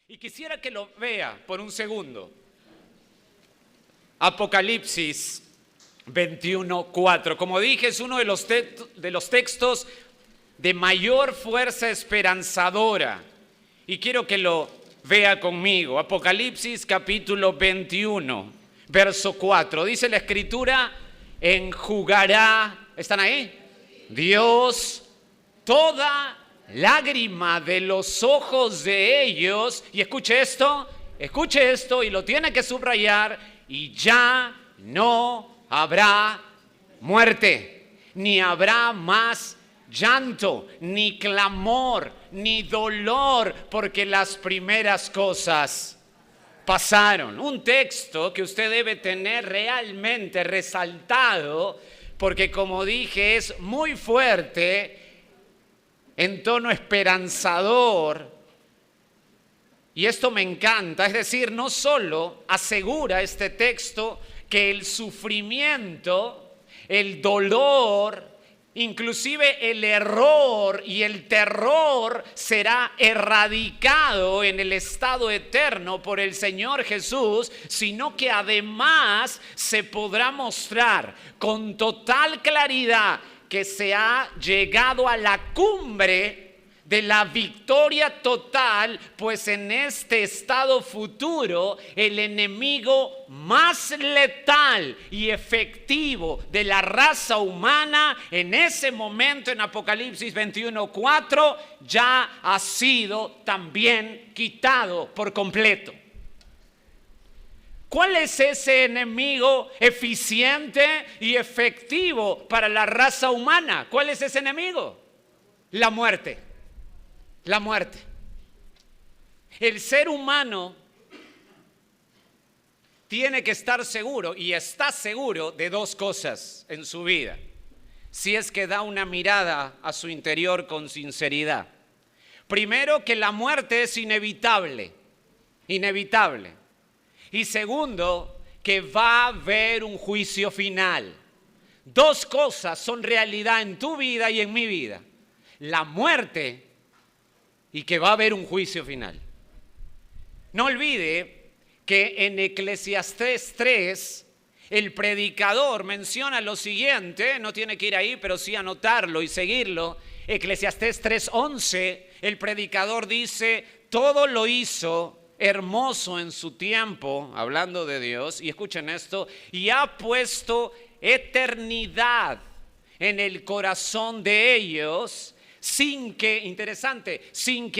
Y quisiera que lo vea por un segundo. Apocalipsis 21:4. Como dije, es uno de los textos de mayor fuerza esperanzadora. Y quiero que lo vea conmigo. Apocalipsis capítulo 21, verso 4. Dice la Escritura, enjugará, ¿están ahí? Dios toda lágrima de los ojos de ellos. Y escuche esto y lo tiene que subrayar. Y ya no habrá muerte, ni habrá más llanto, ni clamor, ni dolor, porque las primeras cosas pasaron. Un texto que usted debe tener realmente resaltado, porque como dije, es muy fuerte, en tono esperanzador. Y esto me encanta, es decir, no solo asegura este texto que el sufrimiento, el dolor, inclusive el error y el terror será erradicado en el estado eterno por el Señor Jesús, sino que además se podrá mostrar con total claridad que se ha llegado a la cumbre de la victoria total, pues en este estado futuro el enemigo más letal y efectivo de la raza humana en ese momento, en Apocalipsis 21:4, ya ha sido también quitado por completo. ¿Cuál es ese enemigo eficiente y efectivo para la raza humana? ¿Cuál es ese enemigo? La muerte. La muerte. El ser humano tiene que estar seguro, y está seguro, de dos cosas en su vida, si es que da una mirada a su interior con sinceridad. Primero, que la muerte es inevitable. Y segundo, que va a haber un juicio final. Dos cosas son realidad en tu vida y en mi vida: la muerte y que va a haber un juicio final. No olvide que en Eclesiastés 3, el predicador menciona lo siguiente, no tiene que ir ahí, pero sí anotarlo y seguirlo. Eclesiastés 3:11, el predicador dice, todo lo hizo hermoso en su tiempo, hablando de Dios, y escuchen esto, y ha puesto eternidad en el corazón de ellos, sin que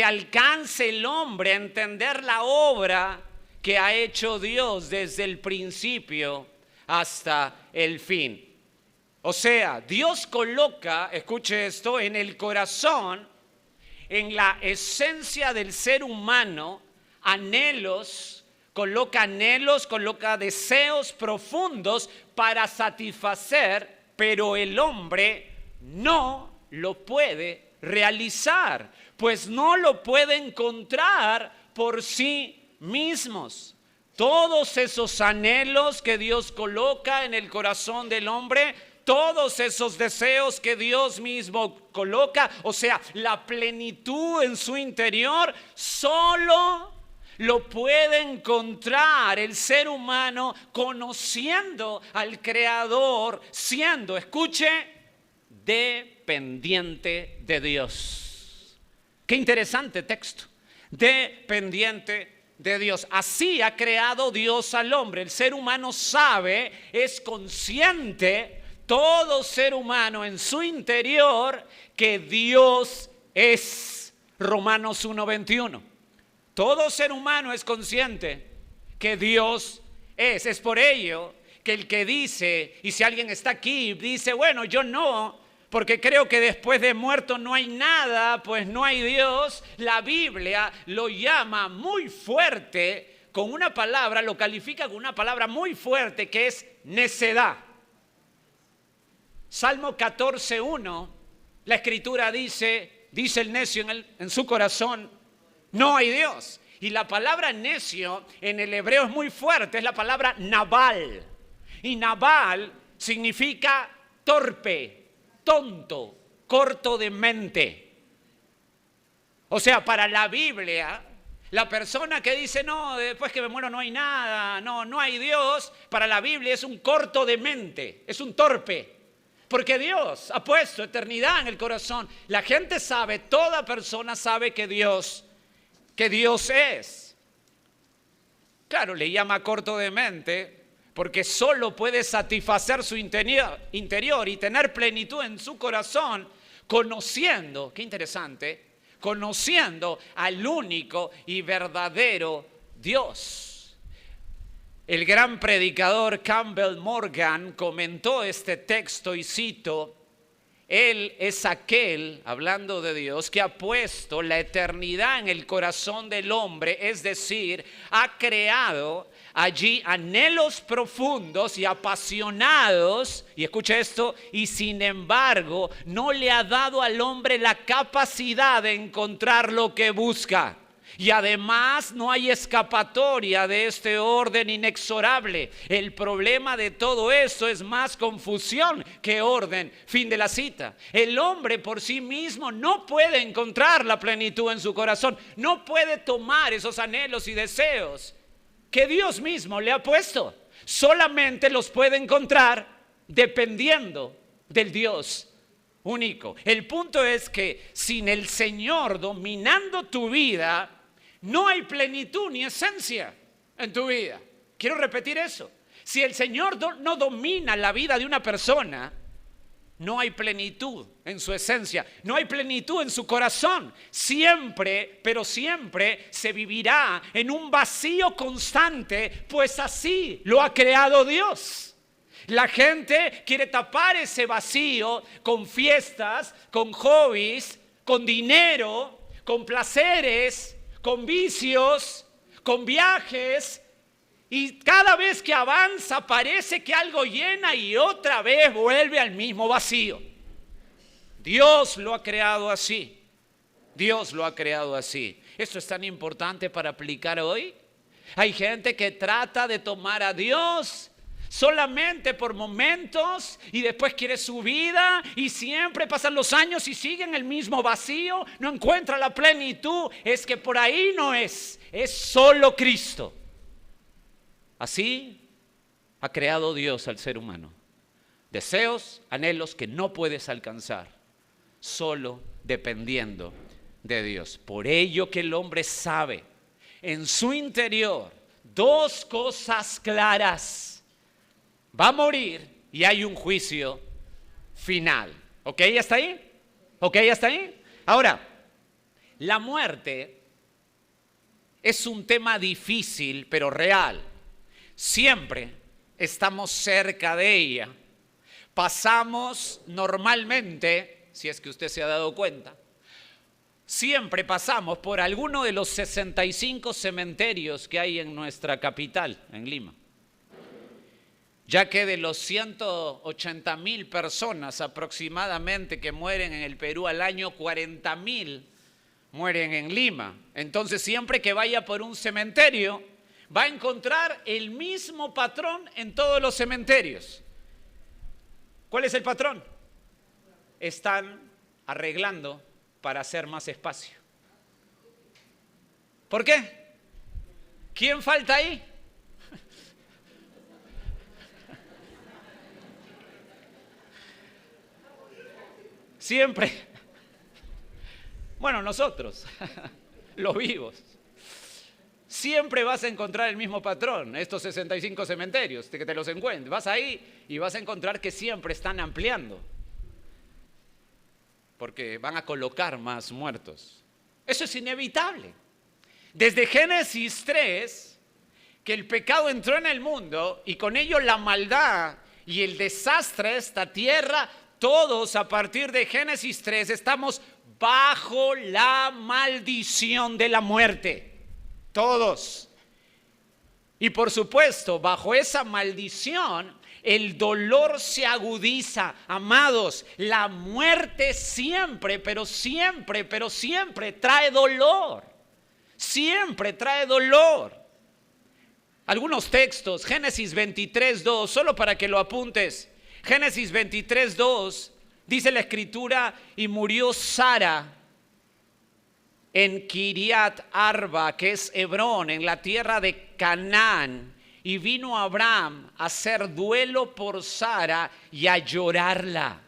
alcance el hombre a entender la obra que ha hecho Dios desde el principio hasta el fin. O sea, Dios coloca, escuche esto, en el corazón, en la esencia del ser humano, coloca deseos profundos para satisfacer, pero el hombre no lo puede realizar, pues no lo puede encontrar por sí mismos. Todos esos anhelos que Dios coloca en el corazón del hombre, todos esos deseos que Dios mismo coloca, o sea, la plenitud en su interior, solo lo puede encontrar el ser humano conociendo al Creador, siendo, escuche, dependiente de Dios. Qué interesante texto. Dependiente de Dios. Así ha creado Dios al hombre. El ser humano sabe, es consciente, todo ser humano en su interior, que Dios es. Romanos 1:21. Todo ser humano es consciente que Dios es. Es por ello que el que dice, y si alguien está aquí y dice, bueno, yo no, porque creo que después de muerto no hay nada, pues no hay Dios, la Biblia lo llama muy fuerte, con una palabra, lo califica con una palabra muy fuerte, que es necedad. Salmo 14:1, la Escritura dice el necio en su corazón, no hay Dios. Y la palabra necio en el hebreo es muy fuerte, es la palabra nabal. Y nabal significa torpe, tonto, corto de mente. O sea, para la Biblia, La persona que dice, no, después que me muero no hay nada, no hay Dios, para la Biblia es un corto de mente, es un torpe. Porque Dios ha puesto eternidad en el corazón. La gente sabe, toda persona sabe que Dios es. Claro, le llama corto de mente porque solo puede satisfacer su interior y tener plenitud en su corazón conociendo, qué interesante, conociendo al único y verdadero Dios. El gran predicador Campbell Morgan comentó este texto y cito: Él es aquel, hablando de Dios, que ha puesto la eternidad en el corazón del hombre, es decir, ha creado allí anhelos profundos y apasionados, y escucha esto, y sin embargo no le ha dado al hombre la capacidad de encontrar lo que busca. Y además no hay escapatoria de este orden inexorable. El problema de todo esto es más confusión que orden. Fin de la cita. El hombre por sí mismo no puede encontrar la plenitud en su corazón. No puede tomar esos anhelos y deseos que Dios mismo le ha puesto. Solamente los puede encontrar dependiendo del Dios único. El punto es que sin el Señor dominando tu vida, no hay plenitud ni esencia en tu vida. Quiero repetir eso. Si el Señor no domina la vida de una persona, no hay plenitud en su esencia, no hay plenitud en su corazón. Siempre, pero siempre se vivirá en un vacío constante, pues así lo ha creado Dios. La gente quiere tapar ese vacío con fiestas, con hobbies, con dinero, con placeres, con vicios, con viajes, y cada vez que avanza parece que algo llena y otra vez vuelve al mismo vacío. Dios lo ha creado así. Dios lo ha creado así. Esto es tan importante para aplicar hoy. Hay gente que trata de tomar a Dios solamente por momentos y después quiere su vida y siempre pasan los años y sigue en el mismo vacío, no encuentra la plenitud. Es que por ahí no es solo Cristo. Así ha creado Dios al ser humano. Deseos, anhelos que no puedes alcanzar, solo dependiendo de Dios. Por ello que el hombre sabe en su interior dos cosas claras: va a morir y hay un juicio final. ¿Ok? ¿Ya está ahí? ¿Ok? ¿Ya está ahí? Ahora, la muerte es un tema difícil, pero real. Siempre estamos cerca de ella. Pasamos normalmente, si es que usted se ha dado cuenta, siempre pasamos por alguno de los 65 cementerios que hay en nuestra capital, en Lima. Ya que de los 180,000 personas aproximadamente que mueren en el Perú al año, 40,000 mueren en Lima. Entonces siempre que vaya por un cementerio va a encontrar el mismo patrón en todos los cementerios. ¿Cuál es el patrón? Están arreglando para hacer más espacio. ¿Por qué? ¿Quién falta ahí? Siempre. Bueno, nosotros, los vivos. Siempre vas a encontrar el mismo patrón, estos 65 cementerios, que te los encuentres. Vas ahí y vas a encontrar que siempre están ampliando, porque van a colocar más muertos. Eso es inevitable. Desde Génesis 3, que el pecado entró en el mundo y con ello la maldad y el desastre de esta tierra, todos a partir de Génesis 3 estamos bajo la maldición de la muerte. Todos. Y por supuesto, bajo esa maldición, el dolor se agudiza. Amados, la muerte siempre, pero siempre trae dolor. Siempre trae dolor. Algunos textos, Génesis 23:2, solo para que lo apuntes. Génesis 23:2, dice la Escritura: y murió Sara, en Kiriat Arba, que es Hebrón, en la tierra de Canaán. Y vino Abraham a hacer duelo por Sara y a llorarla.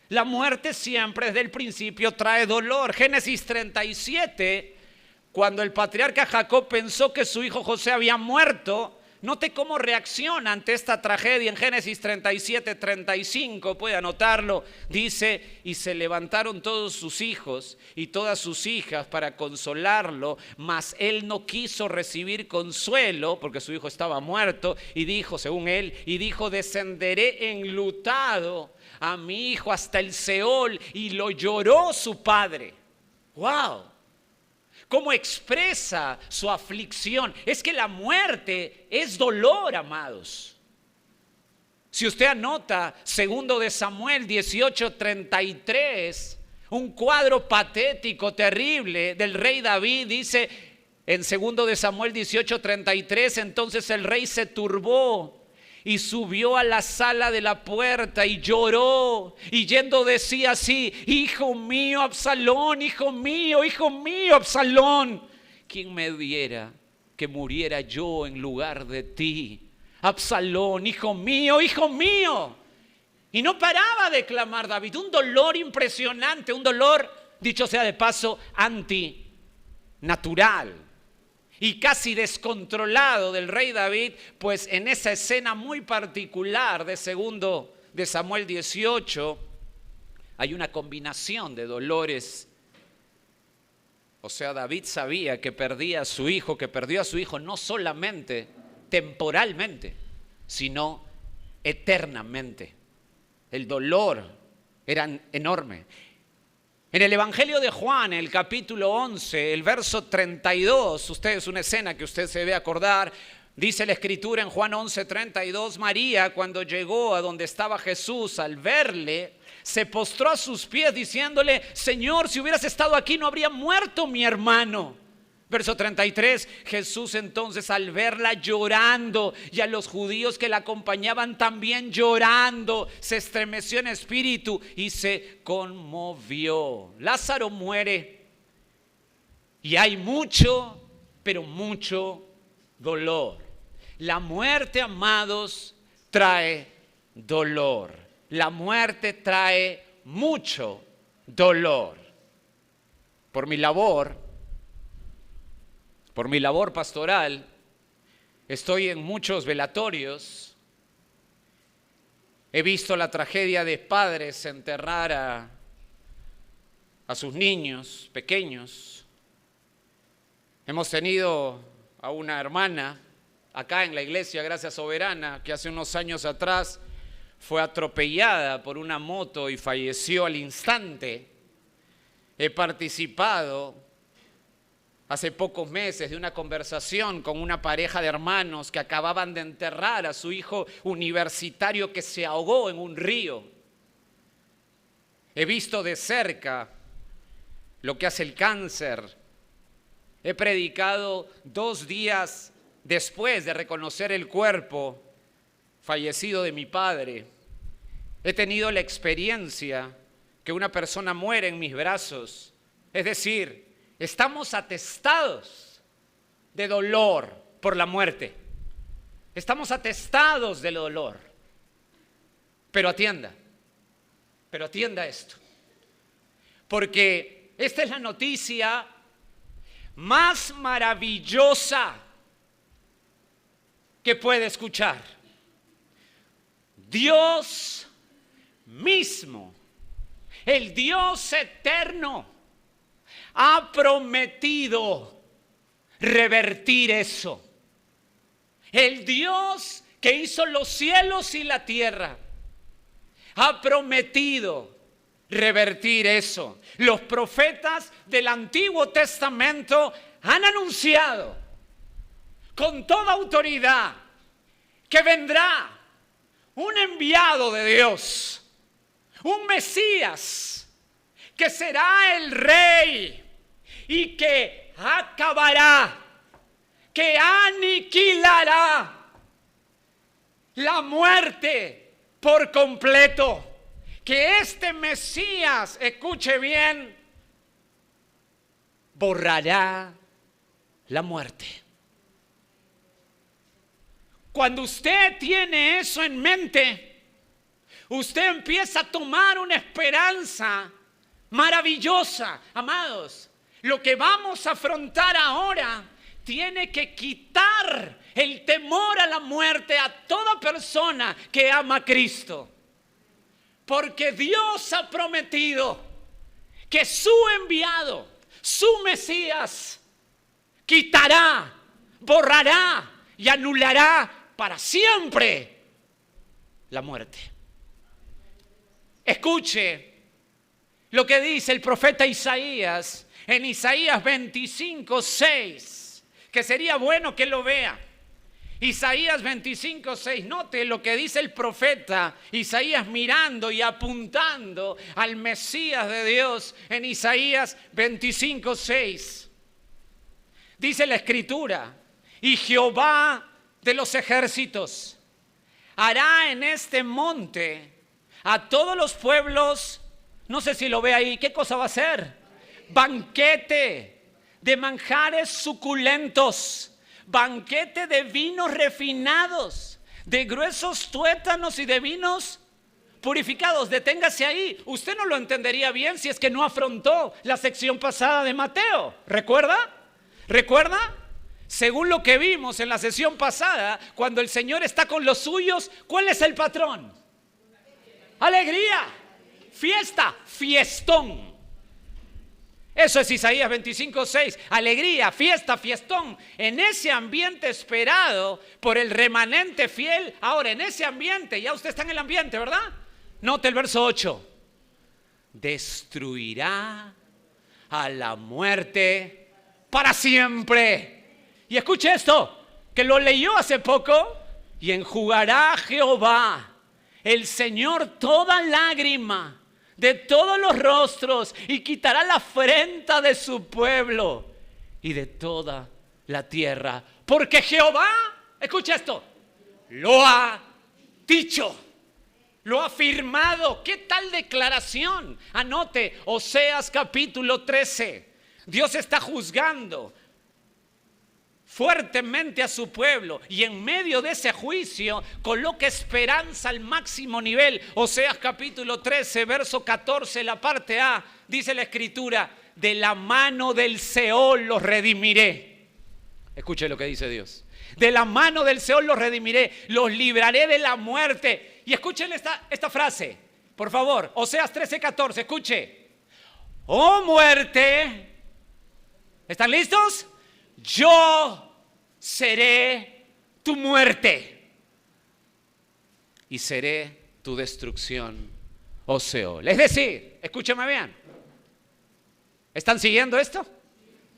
La muerte siempre desde el principio trae dolor. Génesis 37, cuando el patriarca Jacob pensó que su hijo José había muerto, note cómo reacciona ante esta tragedia en Génesis 37, 35, puede anotarlo. Dice, y se levantaron todos sus hijos y todas sus hijas para consolarlo, mas él no quiso recibir consuelo porque su hijo estaba muerto y dijo, según él, y dijo, descenderé enlutado a mi hijo hasta el Seol, y lo lloró su padre. ¡Wow! ¿Cómo expresa su aflicción? Es que la muerte es dolor, amados. Si usted anota 2 de Samuel 18:33, un cuadro patético, terrible del rey David, dice en 2 de Samuel 18:33, entonces el rey se turbó y subió a la sala de la puerta y lloró, y yendo decía así, hijo mío Absalón, hijo mío Absalón, ¿quién me diera que muriera yo en lugar de ti? Absalón, hijo mío, hijo mío. Y no paraba de clamar David, un dolor impresionante, un dolor, dicho sea de paso, antinatural y casi descontrolado del rey David, pues en esa escena muy particular de 2 de Samuel 18 hay una combinación de dolores. O sea, David sabía que perdía a su hijo, que perdió a su hijo no solamente temporalmente, sino eternamente. El dolor era enorme. En el Evangelio de Juan, el capítulo 11, el verso 32, es una escena que usted se debe acordar, dice la Escritura en Juan 11:32, María, cuando llegó a donde estaba Jesús, al verle, se postró a sus pies diciéndole, Señor, si hubieras estado aquí no habría muerto mi hermano. Verso 33, Jesús entonces al verla llorando y a los judíos que la acompañaban también llorando, se estremeció en espíritu y se conmovió. Lázaro muere y hay mucho, pero mucho dolor. La muerte, amados, trae dolor. La muerte trae mucho dolor. Por mi labor pastoral, estoy en muchos velatorios. He visto la tragedia de padres enterrar a sus niños pequeños. Hemos tenido a una hermana acá en la iglesia, Gracia Soberana, que hace unos años atrás fue atropellada por una moto y falleció al instante. He participado hace pocos meses de una conversación con una pareja de hermanos que acababan de enterrar a su hijo universitario que se ahogó en un río. He visto de cerca lo que hace el cáncer. He predicado 2 días después de reconocer el cuerpo fallecido de mi padre. He tenido la experiencia que una persona muere en mis brazos. Es decir, estamos atestados de dolor por la muerte. Estamos atestados del dolor. Pero atienda esto. Porque esta es la noticia más maravillosa que puede escuchar. Dios mismo, el Dios eterno, ha prometido revertir eso. El Dios que hizo los cielos y la tierra ha prometido revertir eso. Los profetas del Antiguo Testamento han anunciado con toda autoridad que vendrá un enviado de Dios, un Mesías, que será el rey y que acabará, que aniquilará la muerte por completo. Que este Mesías, escuche bien, borrará la muerte. Cuando usted tiene eso en mente, usted empieza a tomar una esperanza maravillosa. Amados, lo que vamos a afrontar ahora tiene que quitar el temor a la muerte a toda persona que ama a Cristo. Porque Dios ha prometido que su enviado, su Mesías, quitará, borrará y anulará para siempre la muerte. Escuche lo que dice el profeta Isaías en Isaías 25:6, que sería bueno que lo vea. Isaías 25:6, note lo que dice el profeta Isaías mirando y apuntando al Mesías de Dios en Isaías 25:6. Dice la Escritura: y Jehová de los ejércitos hará en este monte a todos los pueblos, no sé si lo ve ahí, ¿qué cosa va a hacer? Banquete de manjares suculentos, banquete de vinos refinados, de gruesos tuétanos y de vinos purificados. Deténgase ahí. Usted no lo entendería bien si es que no afrontó la sección pasada de Mateo. ¿Recuerda? Según lo que vimos en la sesión pasada, cuando el Señor está con los suyos, ¿cuál es el patrón? Alegría, fiesta, fiestón. Eso es Isaías 25:6. Alegría, fiesta, fiestón. En ese ambiente esperado por el remanente fiel. Ahora, en ese ambiente, ya usted está en el ambiente, ¿verdad? Note el verso 8. Destruirá a la muerte para siempre. Y escuche esto, que lo leyó hace poco. Y enjugará Jehová, el Señor, toda lágrima de todos los rostros, y quitará la afrenta de su pueblo y de toda la tierra. Porque Jehová, escucha esto, lo ha dicho, lo ha afirmado. ¿Qué tal declaración? Anote, Oseas capítulo 13. Dios está juzgando fuertemente a su pueblo, y en medio de ese juicio coloca esperanza al máximo nivel. Oseas capítulo 13, verso 14, la parte A, dice la Escritura: de la mano del Seol los redimiré. Escuche lo que dice Dios: de la mano del Seol los redimiré, los libraré de la muerte. Y escuchen esta frase, por favor, Oseas 13, 14, escuche: oh muerte, ¿están listos? Yo seré tu muerte y seré tu destrucción, oh Seol. Es decir, escúcheme bien, ¿están siguiendo esto?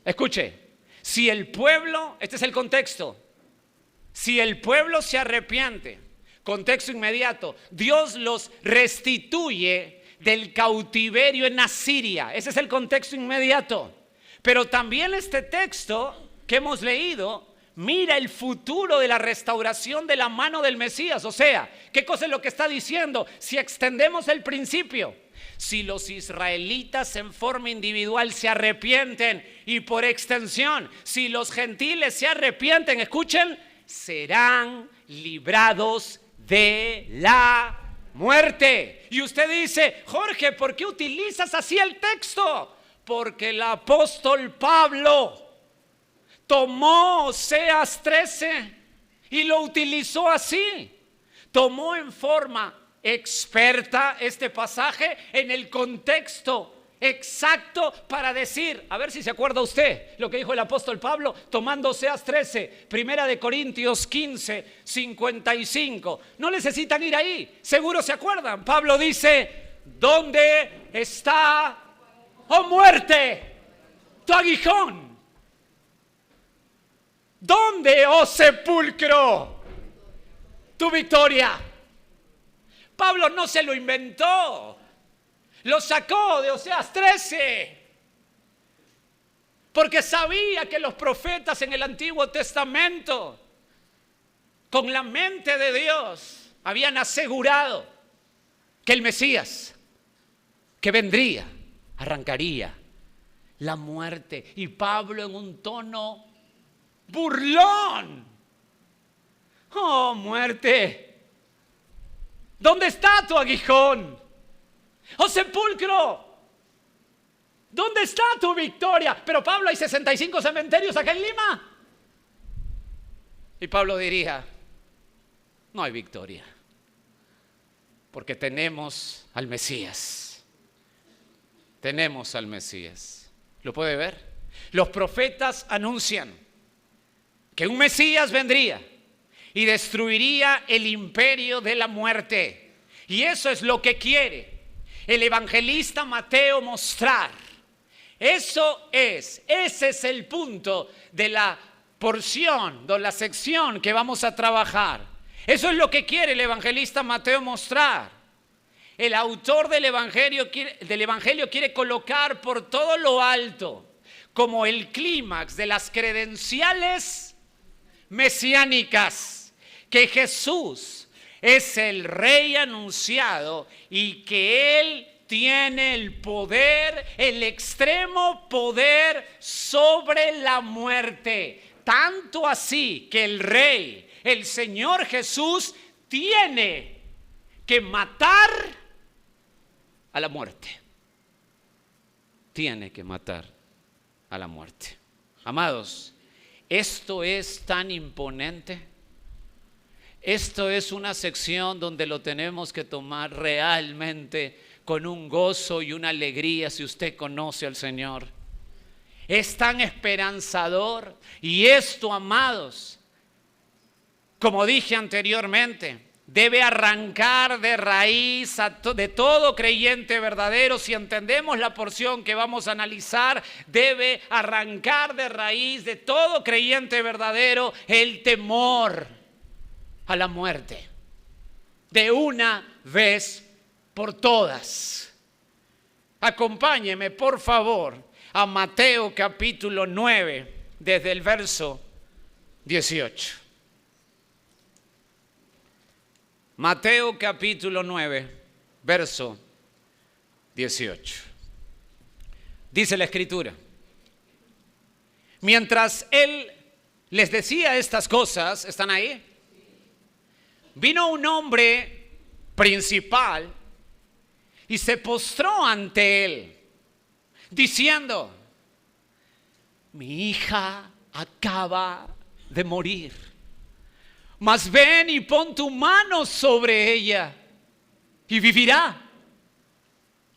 Escuche, si el pueblo, este es el contexto, si el pueblo se arrepiente, contexto inmediato, Dios los restituye del cautiverio en Asiria. Ese es el contexto inmediato. Pero también este texto que hemos leído mira el futuro de la restauración de la mano del Mesías. O sea, ¿qué cosa es lo que está diciendo? Si extendemos el principio, si los israelitas en forma individual se arrepienten, y por extensión, si los gentiles se arrepienten, escuchen, serán librados de la muerte. Y usted dice: Jorge, ¿por qué utilizas así el texto? Porque el apóstol Pablo tomó Oseas 13 y lo utilizó así. Tomó en forma experta este pasaje en el contexto exacto para decir, a ver si se acuerda usted lo que dijo el apóstol Pablo tomando Oseas 13, Primera de Corintios 15, 55. No necesitan ir ahí, seguro se acuerdan. Pablo dice: ¿dónde está, oh muerte, tu aguijón? ¿Dónde, oh sepulcro, tu victoria? Pablo no se lo inventó, lo sacó de Oseas 13, porque sabía que los profetas en el Antiguo Testamento, con la mente de Dios, habían asegurado que el Mesías que vendría arrancaría la muerte. Y Pablo en un tono burlón: oh, muerte, ¿dónde está tu aguijón? Oh, sepulcro, ¿dónde está tu victoria? Pero Pablo, hay 65 cementerios acá en Lima. Y Pablo diría: no hay victoria, porque tenemos al Mesías. Tenemos al Mesías. ¿Lo puede ver? Los profetas anuncian que un Mesías vendría y destruiría el imperio de la muerte. Y eso es lo que quiere el evangelista Mateo mostrar. Ese es el punto de la porción, de la sección que vamos a trabajar. Eso es lo que quiere el evangelista Mateo mostrar. El autor del evangelio quiere colocar por todo lo alto como el clímax de las credenciales mesiánicas, que Jesús es el rey anunciado y que Él tiene el poder, el extremo poder sobre la muerte. Tanto así que el rey, el Señor Jesús, tiene que matar a la muerte. Tiene que matar a la muerte. Amados, esto es tan imponente. Esto es una sección donde lo tenemos que tomar realmente con un gozo y una alegría si usted conoce al Señor. Es tan esperanzador. Y esto, amados, como dije anteriormente, debe arrancar de raíz de todo creyente verdadero. Si entendemos la porción que vamos a analizar, debe arrancar de raíz de todo creyente verdadero el temor a la muerte, de una vez por todas. Acompáñeme, por favor, a Mateo capítulo 9, desde el verso 18. Mateo capítulo 9, verso 18. Dice la Escritura: mientras él les decía estas cosas, ¿están ahí? Vino un hombre principal y se postró ante él, diciendo: mi hija acaba de morir, mas ven y pon tu mano sobre ella y vivirá.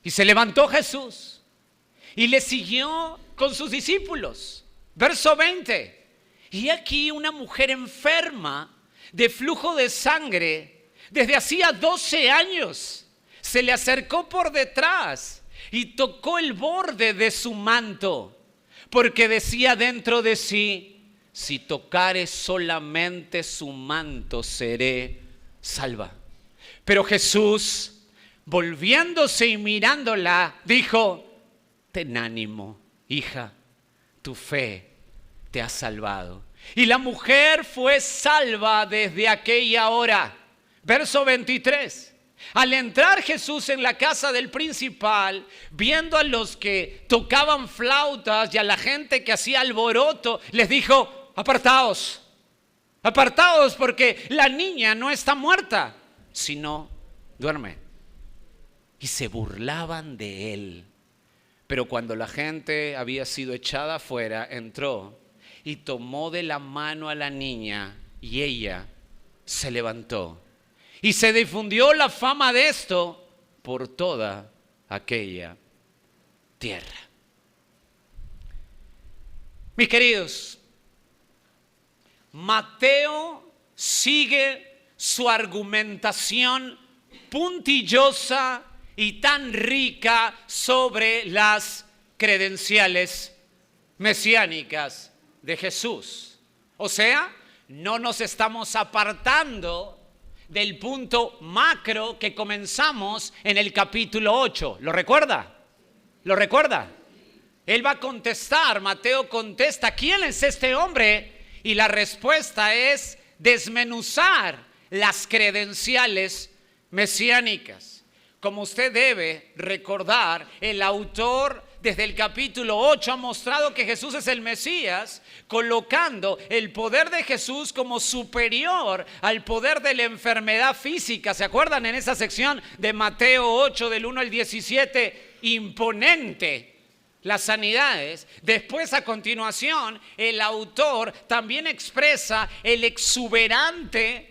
Y se levantó Jesús y le siguió con sus discípulos. Verso 20. Y aquí una mujer enferma de flujo de sangre desde hacía 12 años se le acercó por detrás y tocó el borde de su manto, porque decía dentro de sí: si tocare solamente su manto, seré salva. Pero Jesús, volviéndose y mirándola, dijo: ten ánimo, hija, tu fe te ha salvado. Y la mujer fue salva desde aquella hora. Verso 23. Al entrar Jesús en la casa del principal, viendo a los que tocaban flautas y a la gente que hacía alboroto, les dijo: apartaos, apartaos, porque la niña no está muerta, sino duerme. Y se burlaban de él. Pero cuando la gente había sido echada afuera, entró y tomó de la mano a la niña, y ella se levantó. Y se difundió la fama de esto por toda aquella tierra. Mis queridos, Mateo sigue su argumentación puntillosa y tan rica sobre las credenciales mesiánicas de Jesús. O sea, no nos estamos apartando del punto macro que comenzamos en el capítulo 8. ¿Lo recuerda? ¿Lo recuerda? Él va a contestar, Mateo contesta: ¿quién es este hombre? Y la respuesta es desmenuzar las credenciales mesiánicas. Como usted debe recordar, el autor desde el capítulo 8 ha mostrado que Jesús es el Mesías, colocando el poder de Jesús como superior al poder de la enfermedad física. ¿Se acuerdan en esa sección de Mateo 8 del 1 al 17? Imponente las sanidades. Después, a continuación, el autor también expresa el exuberante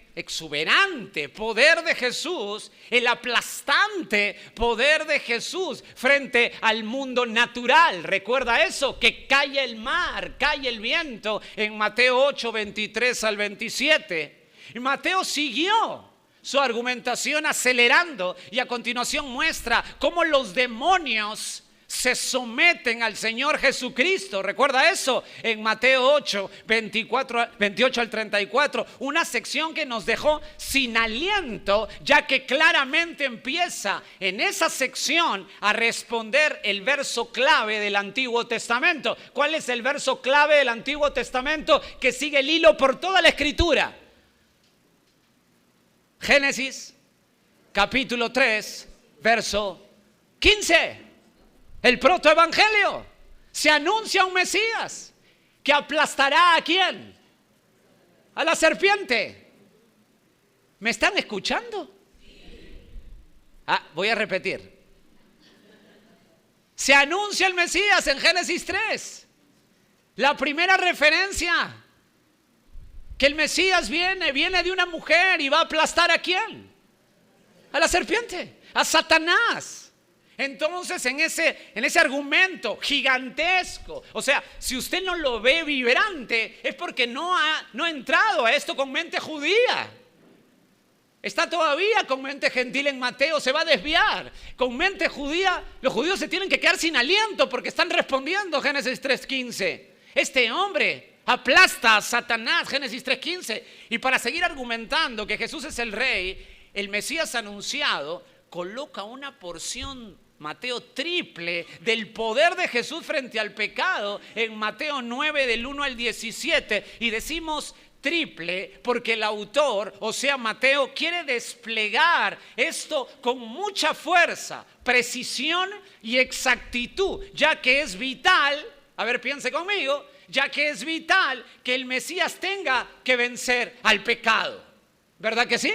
poder de Jesús, el aplastante poder de Jesús frente al mundo natural. ¿Recuerda eso? Que cae el mar, cae el viento en Mateo 8, 23 al 27. Y Mateo siguió su argumentación acelerando y a continuación muestra cómo los demonios se someten al Señor Jesucristo. ¿Recuerda eso? En Mateo 8, 28 al 34, una sección que nos dejó sin aliento, ya que claramente empieza en esa sección a responder el verso clave del Antiguo Testamento. ¿Cuál es el verso clave del Antiguo Testamento que sigue el hilo por toda la Escritura? Génesis, capítulo 3, verso 15. El protoevangelio. Se anuncia un Mesías que aplastará ¿a quién? A la serpiente. ¿Me están escuchando? Voy a repetir. Se anuncia el Mesías en Génesis 3. La primera referencia que el Mesías viene de una mujer y va a aplastar ¿a quién? A la serpiente, a Satanás. Entonces, en ese argumento gigantesco, o sea, si usted no lo ve vibrante, es porque no ha entrado a esto con mente judía. Está todavía con mente gentil en Mateo, se va a desviar. Con mente judía, los judíos se tienen que quedar sin aliento porque están respondiendo Génesis 3:15. Este hombre aplasta a Satanás, Génesis 3:15. Y para seguir argumentando que Jesús es el rey, el Mesías anunciado coloca una porción, Mateo, triple del poder de Jesús frente al pecado en Mateo 9 del 1 al 17. Y decimos triple porque el autor, o sea Mateo, quiere desplegar esto con mucha fuerza, precisión y exactitud, ya que es vital, a ver, piense conmigo, ya que es vital que el Mesías tenga que vencer al pecado. ¿Verdad que sí?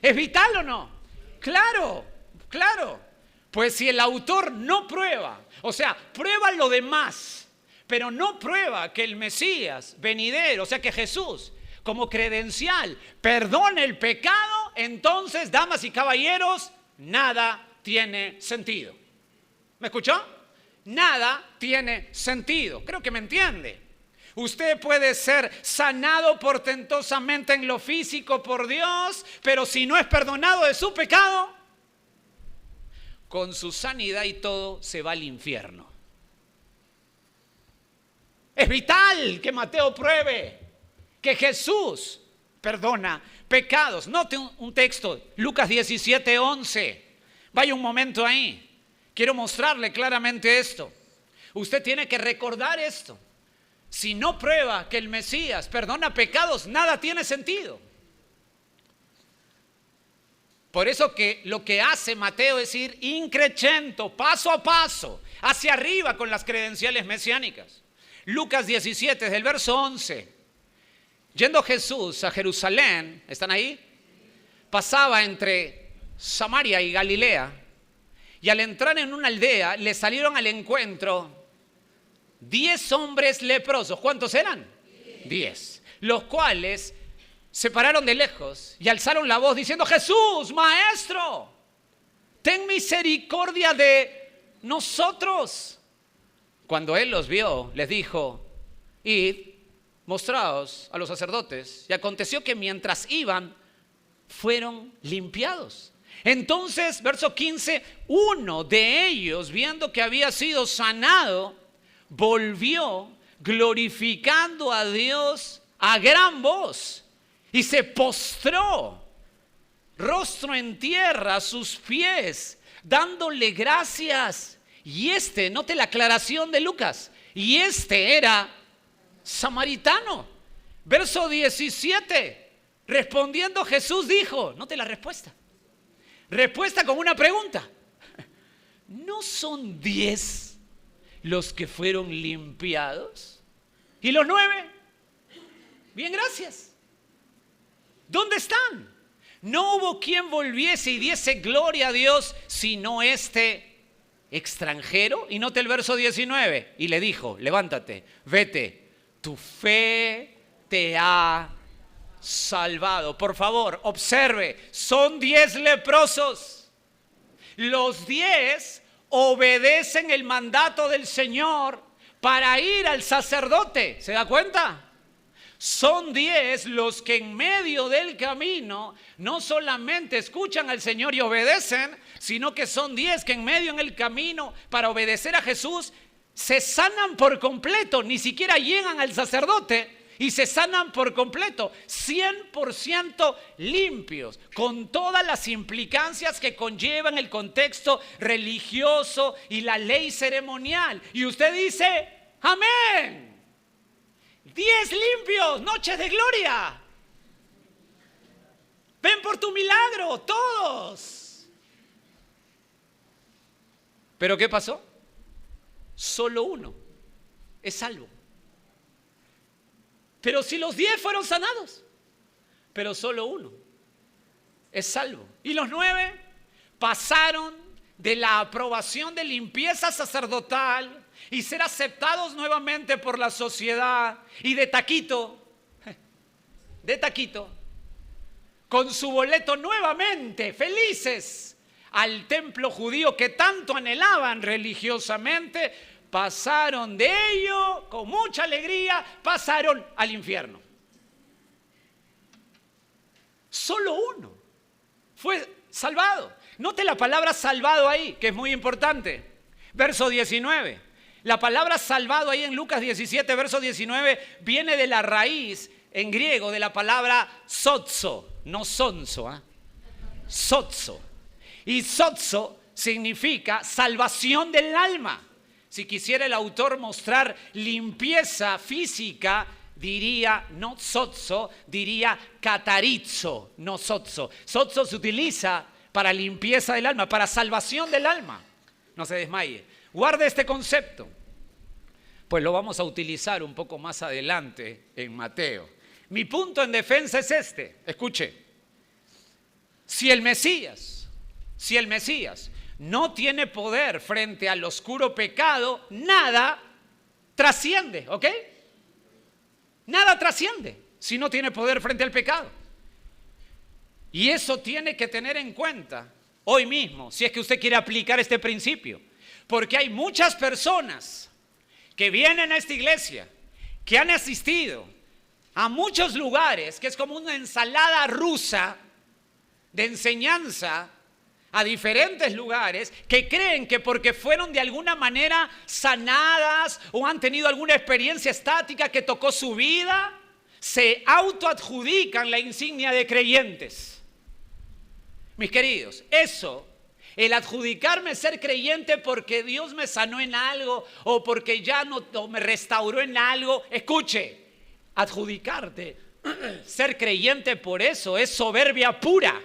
¿Es vital o no? Claro, claro. Pues si el autor no prueba, o sea, prueba lo demás, pero no prueba que el Mesías venidero, o sea que Jesús como credencial perdone el pecado, entonces, damas y caballeros, nada tiene sentido. ¿Me escuchó? Nada tiene sentido. Creo que me entiende. Usted puede ser sanado portentosamente en lo físico por Dios, pero si no es perdonado de su pecado, con su sanidad y todo se va al infierno. Es vital que Mateo pruebe que Jesús perdona pecados. Note un texto, Lucas 17:11. Vaya un momento ahí. Quiero mostrarle claramente esto. Usted tiene que recordar esto. Si no prueba que el Mesías perdona pecados, nada tiene sentido. Por eso que lo que hace Mateo es ir increchendo, paso a paso, hacia arriba con las credenciales mesiánicas. Lucas 17, desde el verso 11. Yendo Jesús a Jerusalén, ¿están ahí? Pasaba entre Samaria y Galilea, y al entrar en una aldea le salieron al encuentro 10 hombres leprosos. ¿Cuántos eran? 10. Los cuales se pararon de lejos y alzaron la voz diciendo: Jesús, maestro, ten misericordia de nosotros. Cuando él los vio, les dijo: id, mostraos a los sacerdotes. Y aconteció que mientras iban, fueron limpiados. Entonces, verso 15, uno de ellos, viendo que había sido sanado, volvió glorificando a Dios a gran voz y se postró, rostro en tierra, a sus pies, dándole gracias. Y note la aclaración de Lucas, y era samaritano. Verso 17, respondiendo Jesús dijo, note la respuesta con una pregunta: ¿no son 10 los que fueron limpiados. ¿Y los 9? Bien, gracias. ¿Dónde están? No hubo quien volviese y diese gloria a Dios, sino este extranjero. Y note el verso 19. Y le dijo, levántate, vete, tu fe te ha salvado. Por favor, observe, son 10 leprosos. Los 10 obedecen el mandato del Señor para ir al sacerdote. ¿Se da cuenta? Son 10 los que en medio del camino no solamente escuchan al Señor y obedecen, sino que son 10 que en medio en el camino para obedecer a Jesús se sanan por completo, ni siquiera llegan al sacerdote y se sanan por completo, 100% limpios, con todas las implicancias que conllevan el contexto religioso y la ley ceremonial. Y usted dice, amén. 10 limpios, noches de gloria. Ven por tu milagro, todos. ¿Pero qué pasó? Solo uno es salvo. Pero si los 10 fueron sanados, pero solo uno es salvo. Y los 9 pasaron de la aprobación de limpieza sacerdotal y ser aceptados nuevamente por la sociedad y de taquito, con su boleto nuevamente, felices, al templo judío que tanto anhelaban religiosamente, pasaron de ello con mucha alegría, pasaron al infierno. Solo uno fue salvado. Note la palabra salvado ahí, que es muy importante. Verso 19. La palabra salvado ahí en Lucas 17, verso 19, viene de la raíz en griego de la palabra sozo, no sonso, sozo. Y sozo significa salvación del alma. Si quisiera el autor mostrar limpieza física, diría no sozo, diría catarizo, no sozo. Sozo se utiliza para limpieza del alma, para salvación del alma. No se desmaye. Guarde este concepto, pues lo vamos a utilizar un poco más adelante en Mateo. Mi punto en defensa es este, escuche. Si el Mesías no tiene poder frente al oscuro pecado, nada trasciende, ¿ok? Nada trasciende si no tiene poder frente al pecado. Y eso tiene que tener en cuenta hoy mismo, si es que usted quiere aplicar este principio. Porque hay muchas personas que vienen a esta iglesia, que han asistido a muchos lugares, que es como una ensalada rusa de enseñanza a diferentes lugares, que creen que porque fueron de alguna manera sanadas o han tenido alguna experiencia estática que tocó su vida, se autoadjudican la insignia de creyentes. Mis queridos, el adjudicarme ser creyente porque Dios me sanó en algo o porque ya no o me restauró en algo, escuche, adjudicarte ser creyente por eso es soberbia pura.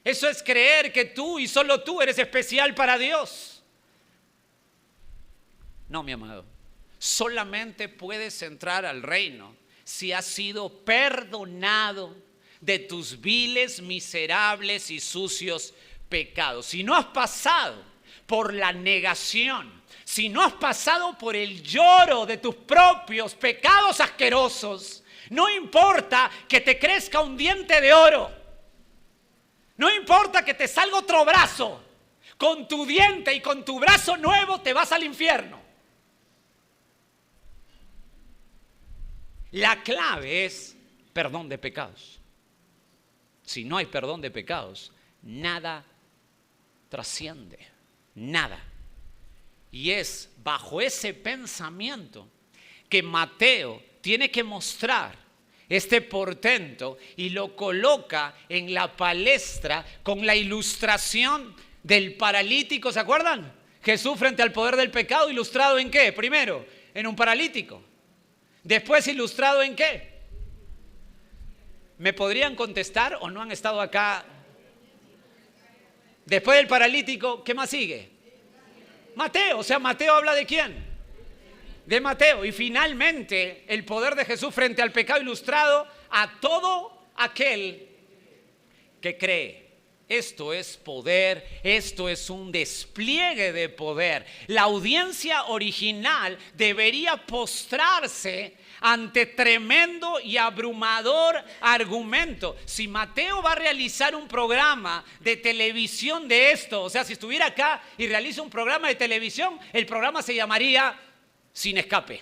Eso es creer que tú y solo tú eres especial para Dios. No, mi amado. Solamente puedes entrar al reino si has sido perdonado de tus viles, miserables y sucios pecados. Si no has pasado por la negación, si no has pasado por el lloro de tus propios pecados asquerosos, no importa que te crezca un diente de oro. No importa que te salga otro brazo, con tu diente y con tu brazo nuevo te vas al infierno. La clave es perdón de pecados. Si no hay perdón de pecados, nada trasciende, nada. Y es bajo ese pensamiento que Mateo tiene que mostrar este portento y lo coloca en la palestra con la ilustración del paralítico. ¿Se acuerdan? Jesús frente al poder del pecado, ¿ilustrado en qué? Primero, en un paralítico. Después, ¿ilustrado en qué? ¿Me podrían contestar o no han estado acá? Después del paralítico, ¿qué más sigue? Mateo. O sea, Mateo habla ¿de quién? De Mateo. Y finalmente, el poder de Jesús frente al pecado ilustrado a todo aquel que cree. Esto es poder, esto es un despliegue de poder. La audiencia original debería postrarse ante tremendo y abrumador argumento. Si Mateo va a realizar un programa de televisión de esto, o sea, si estuviera acá y realiza un programa de televisión, el programa se llamaría Sin Escape.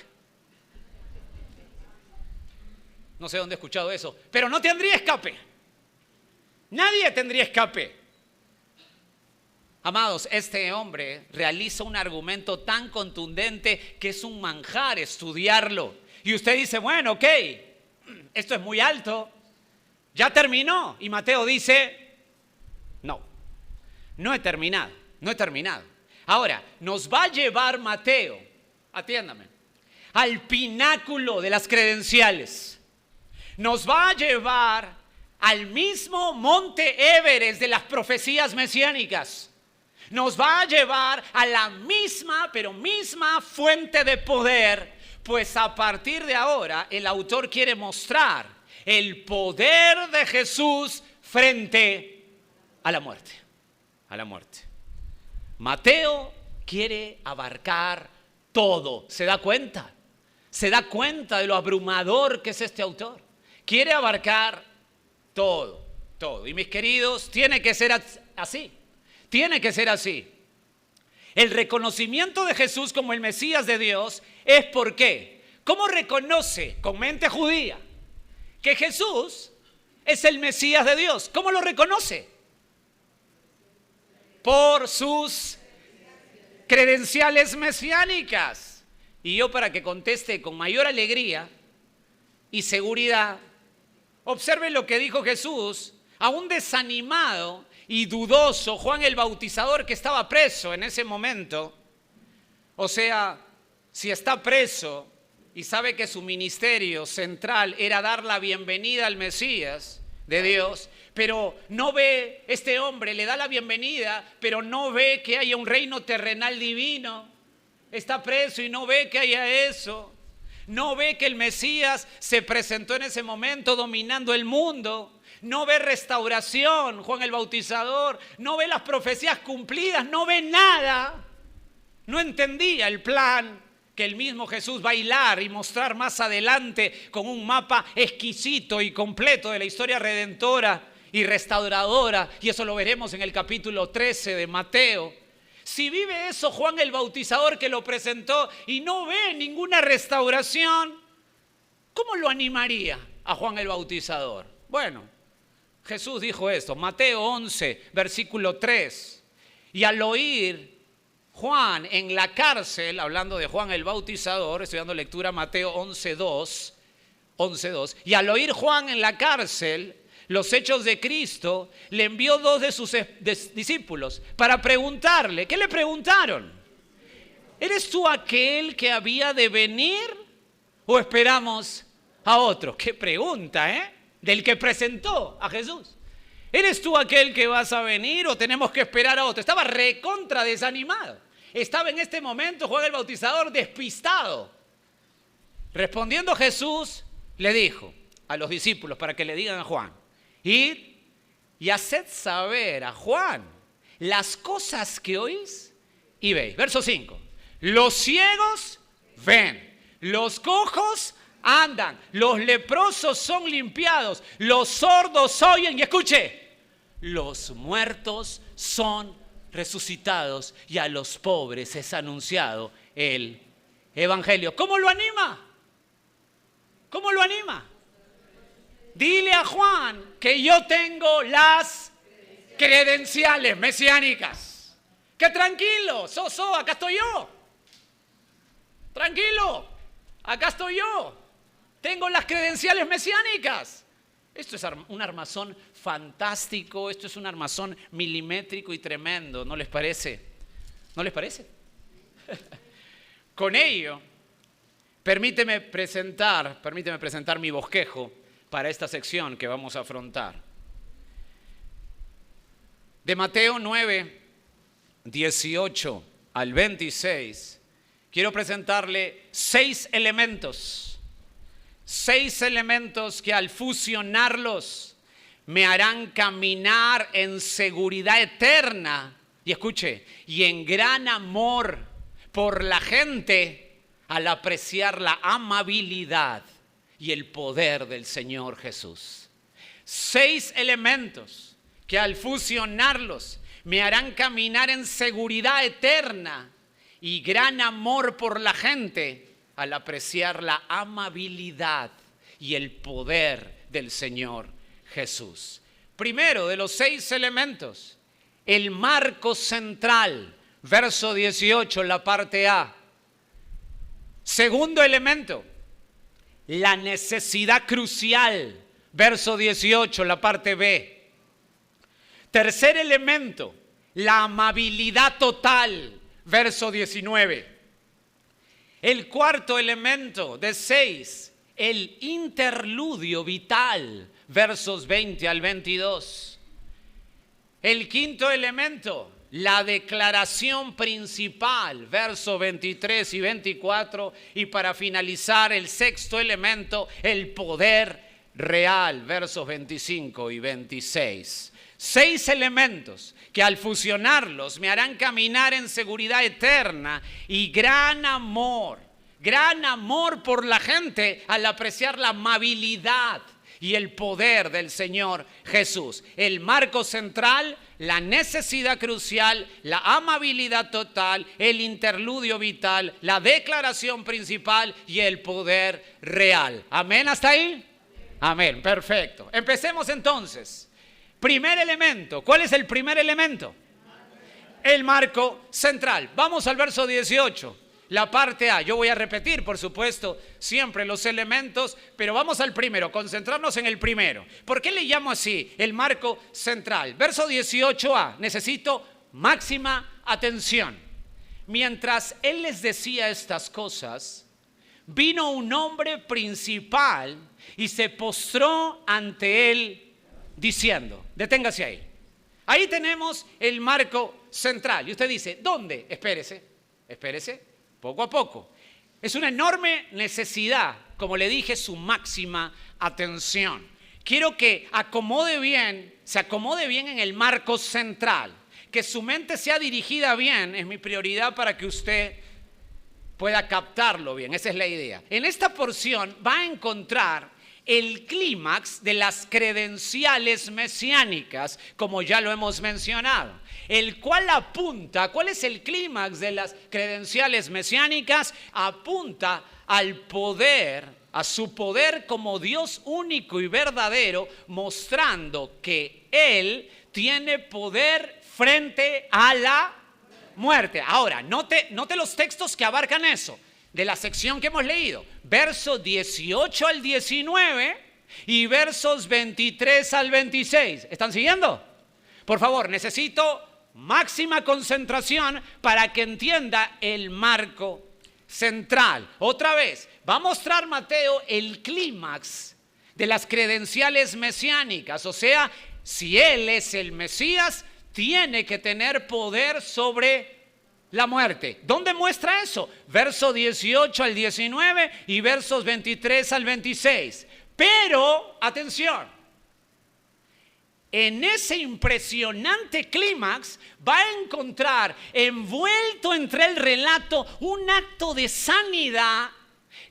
No sé dónde he escuchado eso, pero no tendría escape. Nadie tendría escape. Amados, este hombre realiza un argumento tan contundente que es un manjar estudiarlo. Y usted dice, bueno, ok, esto es muy alto, ya terminó. Y Mateo dice, no he terminado. Ahora, nos va a llevar Mateo, atiéndame, al pináculo de las credenciales. Nos va a llevar al mismo monte Everest de las profecías mesiánicas. Nos va a llevar a la misma fuente de poder, pues a partir de ahora el autor quiere mostrar el poder de Jesús frente a la muerte. Mateo quiere abarcar todo. ¿Se da cuenta? ¿Se da cuenta de lo abrumador que es este autor? Quiere abarcar todo. Y mis queridos, tiene que ser así. El reconocimiento de Jesús como el Mesías de Dios es ¿por qué? ¿Cómo reconoce con mente judía que Jesús es el Mesías de Dios? ¿Cómo lo reconoce? Por sus credenciales mesiánicas. Y yo, para que conteste con mayor alegría y seguridad, observe lo que dijo Jesús a un desanimado y dudoso Juan el Bautizador, que estaba preso en ese momento. O sea, si está preso y sabe que su ministerio central era dar la bienvenida al Mesías de Dios, pero no ve, este hombre le da la bienvenida, pero no ve que haya un reino terrenal divino. Está preso y no ve que haya eso. No ve que el Mesías se presentó en ese momento dominando el mundo. No ve restauración, Juan el Bautizador. No ve las profecías cumplidas, no ve nada. No entendía el plan que el mismo Jesús va a hilar y mostrar más adelante con un mapa exquisito y completo de la historia redentora y restauradora. Y eso lo veremos en el capítulo 13 de Mateo. Si vive eso Juan el Bautizador, que lo presentó, y no ve ninguna restauración, ¿cómo lo animaría a Juan el Bautizador? Bueno, Jesús dijo esto, Mateo 11, versículo 3. Y al oír Juan en la cárcel, hablando de Juan el Bautizador, estoy dando lectura Mateo 11:2, y al oír Juan en la cárcel los hechos de Cristo, le envió 2 de sus discípulos para preguntarle. ¿Qué le preguntaron? ¿Eres tú aquel que había de venir o esperamos a otro? Qué pregunta, ¿eh? Del que presentó a Jesús. ¿Eres tú aquel que vas a venir o tenemos que esperar a otro? Estaba recontra desanimado. Estaba en este momento Juan el Bautizador despistado. Respondiendo Jesús, le dijo a los discípulos para que le digan a Juan: id y haced saber a Juan las cosas que oís y veis. Verso 5. Los ciegos ven, los cojos andan, los leprosos son limpiados, los sordos oyen y escuche, los muertos son resucitados y a los pobres es anunciado el evangelio. ¿Cómo lo anima? ¿Cómo lo anima? Dile a Juan que yo tengo las credenciales mesiánicas. Que tranquilo, acá estoy yo. Tranquilo, acá estoy yo. Tengo las credenciales mesiánicas. Esto es un armazón fantástico, esto es un armazón milimétrico y tremendo, ¿no les parece? ¿No les parece? Con ello, permíteme presentar mi bosquejo para esta sección que vamos a afrontar. De Mateo 9, 18 al 26, quiero presentarle 6 elementos. 6 elementos que al fusionarlos me harán caminar en seguridad eterna. Y escuche, y en gran amor por la gente al apreciar la amabilidad y el poder del Señor Jesús. 6 elementos que al fusionarlos me harán caminar en seguridad eterna y gran amor por la gente al apreciar la amabilidad y el poder del Señor Jesús. Primero de los 6 elementos, el marco central, verso 18, la parte A. Segundo elemento, la necesidad crucial, verso 18, la parte B. Tercer elemento, la amabilidad total, verso 19. El cuarto elemento de 6, el interludio vital, versos 20 al 22. El quinto elemento, la declaración principal, versos 23 y 24. Y para finalizar, el sexto elemento, el poder real, versos 25 y 26. 6 elementos que al fusionarlos me harán caminar en seguridad eterna y gran amor por la gente al apreciar la amabilidad y el poder del Señor Jesús. El marco central, la necesidad crucial, la amabilidad total, el interludio vital, la declaración principal y el poder real. ¿Amén hasta ahí? Amén, perfecto. Empecemos entonces. Primer elemento. ¿Cuál es el primer elemento? El marco central. Vamos al verso 18, la parte A. Yo voy a repetir, por supuesto, siempre los elementos, pero vamos al primero, concentrarnos en el primero. ¿Por qué le llamo así el marco central? Verso 18A. Necesito máxima atención. Mientras él les decía estas cosas, vino un hombre principal y se postró ante él diciendo, deténgase ahí. Ahí tenemos el marco central. Y usted dice, ¿dónde? Espérese, poco a poco. Es una enorme necesidad, como le dije, su máxima atención. Quiero que se acomode bien en el marco central. Que su mente sea dirigida bien es mi prioridad para que usted pueda captarlo bien. Esa es la idea. En esta porción va a encontrar el clímax de las credenciales mesiánicas, como ya lo hemos mencionado, el cual apunta, ¿cuál es el clímax de las credenciales mesiánicas? Apunta al poder, a su poder como Dios único y verdadero, mostrando que Él tiene poder frente a la muerte. Ahora, note los textos que abarcan eso. De la sección que hemos leído, versos 18 al 19 y versos 23 al 26. ¿Están siguiendo? Por favor, necesito máxima concentración para que entienda el marco central. Otra vez, va a mostrar Mateo el clímax de las credenciales mesiánicas. O sea, si Él es el Mesías, tiene que tener poder sobre la muerte. ¿Dónde muestra eso? Verso 18 al 19 y versos 23 al 26. Pero, atención, en ese impresionante clímax va a encontrar envuelto entre el relato un acto de sanidad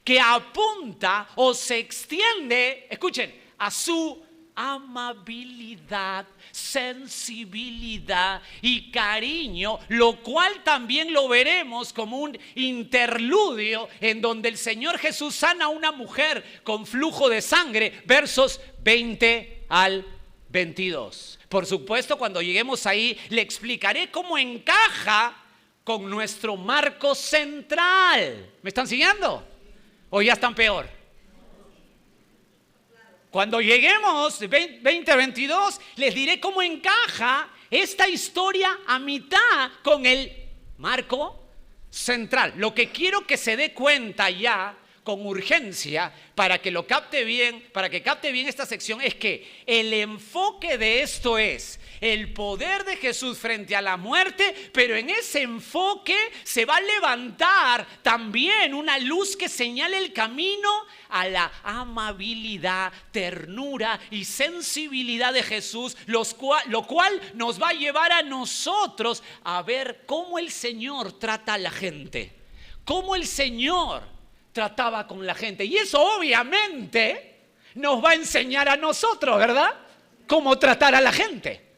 que apunta o se extiende, escuchen, a su amabilidad, sensibilidad y cariño, lo cual también lo veremos como un interludio en donde el Señor Jesús sana a una mujer con flujo de sangre, versos 20 al 22. Por supuesto, cuando lleguemos ahí, le explicaré cómo encaja con nuestro marco central. ¿Me están siguiendo? ¿O ya están peor? Cuando lleguemos 2022, les diré cómo encaja esta historia a mitad con el marco central. Lo que quiero que se dé cuenta ya con urgencia para que lo capte bien, para que capte bien esta sección, es que el enfoque de esto es el poder de Jesús frente a la muerte, pero en ese enfoque se va a levantar también una luz que señale el camino a la amabilidad, ternura y sensibilidad de Jesús, lo cual nos va a llevar a nosotros a ver cómo el Señor trata a la gente, cómo el Señor trataba con la gente. Y eso obviamente nos va a enseñar a nosotros, ¿verdad? Cómo tratar a la gente.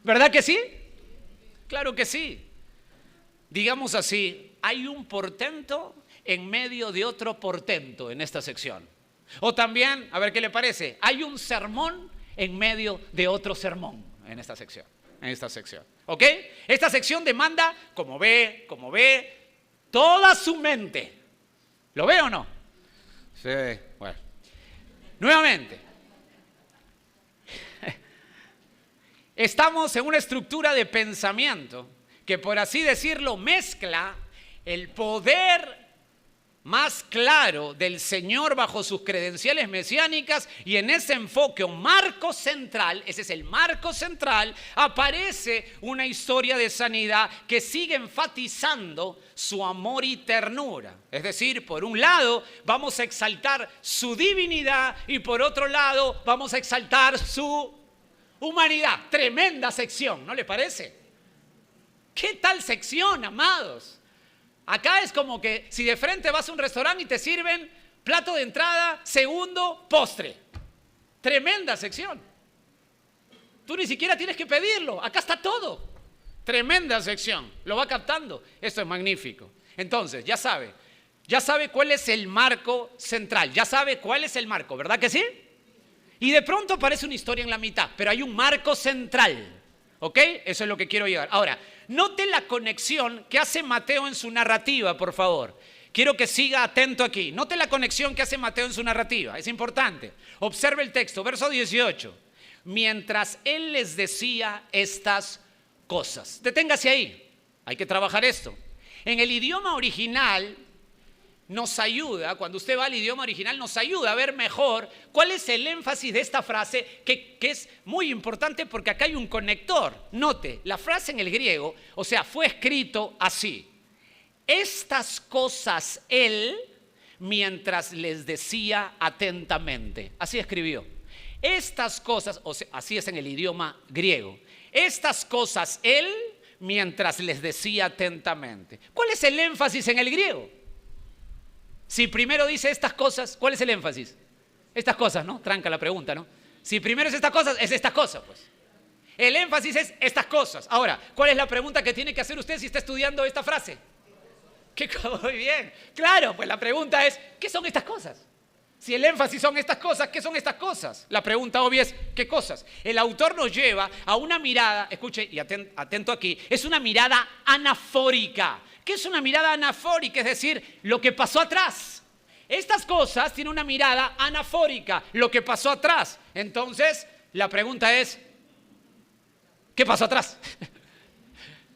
¿Verdad que sí? Claro que sí. Digamos así, hay un portento en medio de otro portento en esta sección. O también, a ver qué le parece, hay un sermón en medio de otro sermón en esta sección. ¿Ok? Esta sección demanda, como ve, toda su mente. ¿Lo ve o no? Sí, bueno. Nuevamente. Estamos en una estructura de pensamiento que, por así decirlo, mezcla el poder más claro del Señor bajo sus credenciales mesiánicas, y en ese enfoque o marco central, ese es el marco central, aparece una historia de sanidad que sigue enfatizando su amor y ternura. Es decir, por un lado vamos a exaltar su divinidad y por otro lado vamos a exaltar su humanidad. Tremenda sección, ¿no le parece? ¿Qué tal sección, amados? Acá es como que si de frente vas a un restaurante y te sirven plato de entrada, segundo, postre. Tremenda sección. Tú ni siquiera tienes que pedirlo, acá está todo. Tremenda sección, lo va captando. Esto es magnífico. Entonces, ya sabe cuál es el marco central, ya sabe cuál es el marco, ¿verdad que sí? Y de pronto aparece una historia en la mitad, pero hay un marco central, ¿ok? Eso es lo que quiero llegar. Ahora, note la conexión que hace Mateo en su narrativa, por favor. Quiero que siga atento aquí. Note la conexión que hace Mateo en su narrativa, es importante. Observe el texto, verso 18. Mientras él les decía estas cosas. Deténgase ahí, hay que trabajar esto. En el idioma original nos ayuda, cuando usted va al idioma original, nos ayuda a ver mejor cuál es el énfasis de esta frase, que es muy importante porque acá hay un conector. Note, la frase en el griego, o sea, fue escrito así. Estas cosas él, mientras les decía atentamente. Así escribió. Estas cosas, o sea, así es en el idioma griego. Estas cosas él, mientras les decía atentamente. ¿Cuál es el énfasis en el griego? Si primero dice estas cosas, ¿cuál es el énfasis? Estas cosas, ¿no? Tranca la pregunta, ¿no? Si primero es estas cosas, es estas cosas, pues. El énfasis es estas cosas. Ahora, ¿cuál es la pregunta que tiene que hacer usted si está estudiando esta frase? Muy bien. Claro, pues la pregunta es, ¿qué son estas cosas? Si el énfasis son estas cosas, ¿qué son estas cosas? La pregunta obvia es, ¿qué cosas? El autor nos lleva a una mirada, escuche y atento aquí, es una mirada anafórica. ¿Qué es una mirada anafórica? Es decir, lo que pasó atrás. Estas cosas tienen una mirada anafórica, lo que pasó atrás. Entonces, la pregunta es, ¿qué pasó atrás?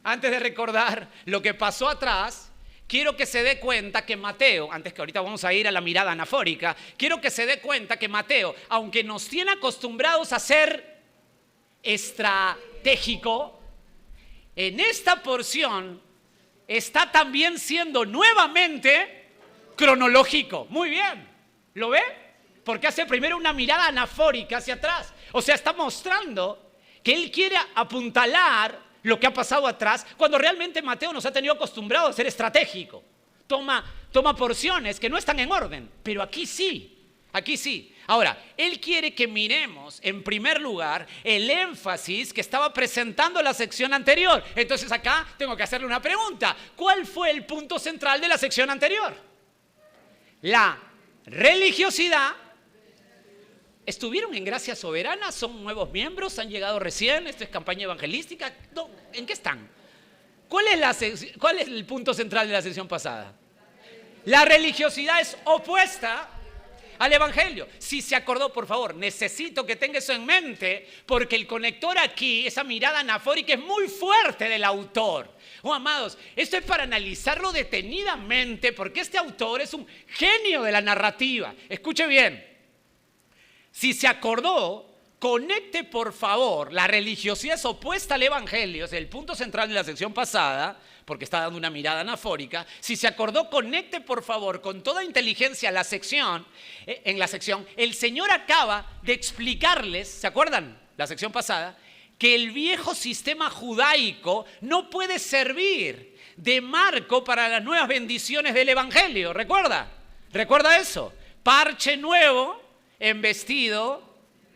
Antes de recordar lo que pasó atrás, quiero que se dé cuenta que Mateo, antes que ahorita vamos a ir a la mirada anafórica, quiero que se dé cuenta que Mateo, aunque nos tiene acostumbrados a ser estratégico, en esta porción está también siendo nuevamente cronológico. Muy bien, ¿lo ve? Porque hace primero una mirada anafórica hacia atrás. O sea, está mostrando que él quiere apuntalar lo que ha pasado atrás, cuando realmente Mateo nos ha tenido acostumbrados a ser estratégico. Toma porciones que no están en orden, pero aquí sí, aquí sí. Ahora, él quiere que miremos, en primer lugar, el énfasis que estaba presentando la sección anterior. Entonces acá tengo que hacerle una pregunta. ¿Cuál fue el punto central de la sección anterior? La religiosidad. ¿Estuvieron en Gracia Soberana? ¿Son nuevos miembros? ¿Han llegado recién? ¿Esto es campaña evangelística? No, ¿en qué están? ¿Cuál es el punto central de la sesión pasada? La religiosidad es opuesta al Evangelio. Si se acordó, por favor, necesito que tenga eso en mente, porque el conector aquí, esa mirada anafórica es muy fuerte del autor. Oh, amados, esto es para analizarlo detenidamente, porque este autor es un genio de la narrativa. Escuche bien, si se acordó, conecte por favor, la religiosidad es opuesta al Evangelio, es el punto central de la sección pasada, porque está dando una mirada anafórica. Si se acordó, conecte por favor con toda inteligencia la sección. En la sección, el Señor acaba de explicarles, ¿se acuerdan? La sección pasada, que el viejo sistema judaico no puede servir de marco para las nuevas bendiciones del Evangelio. ¿Recuerda? ¿Recuerda eso? Parche nuevo en vestido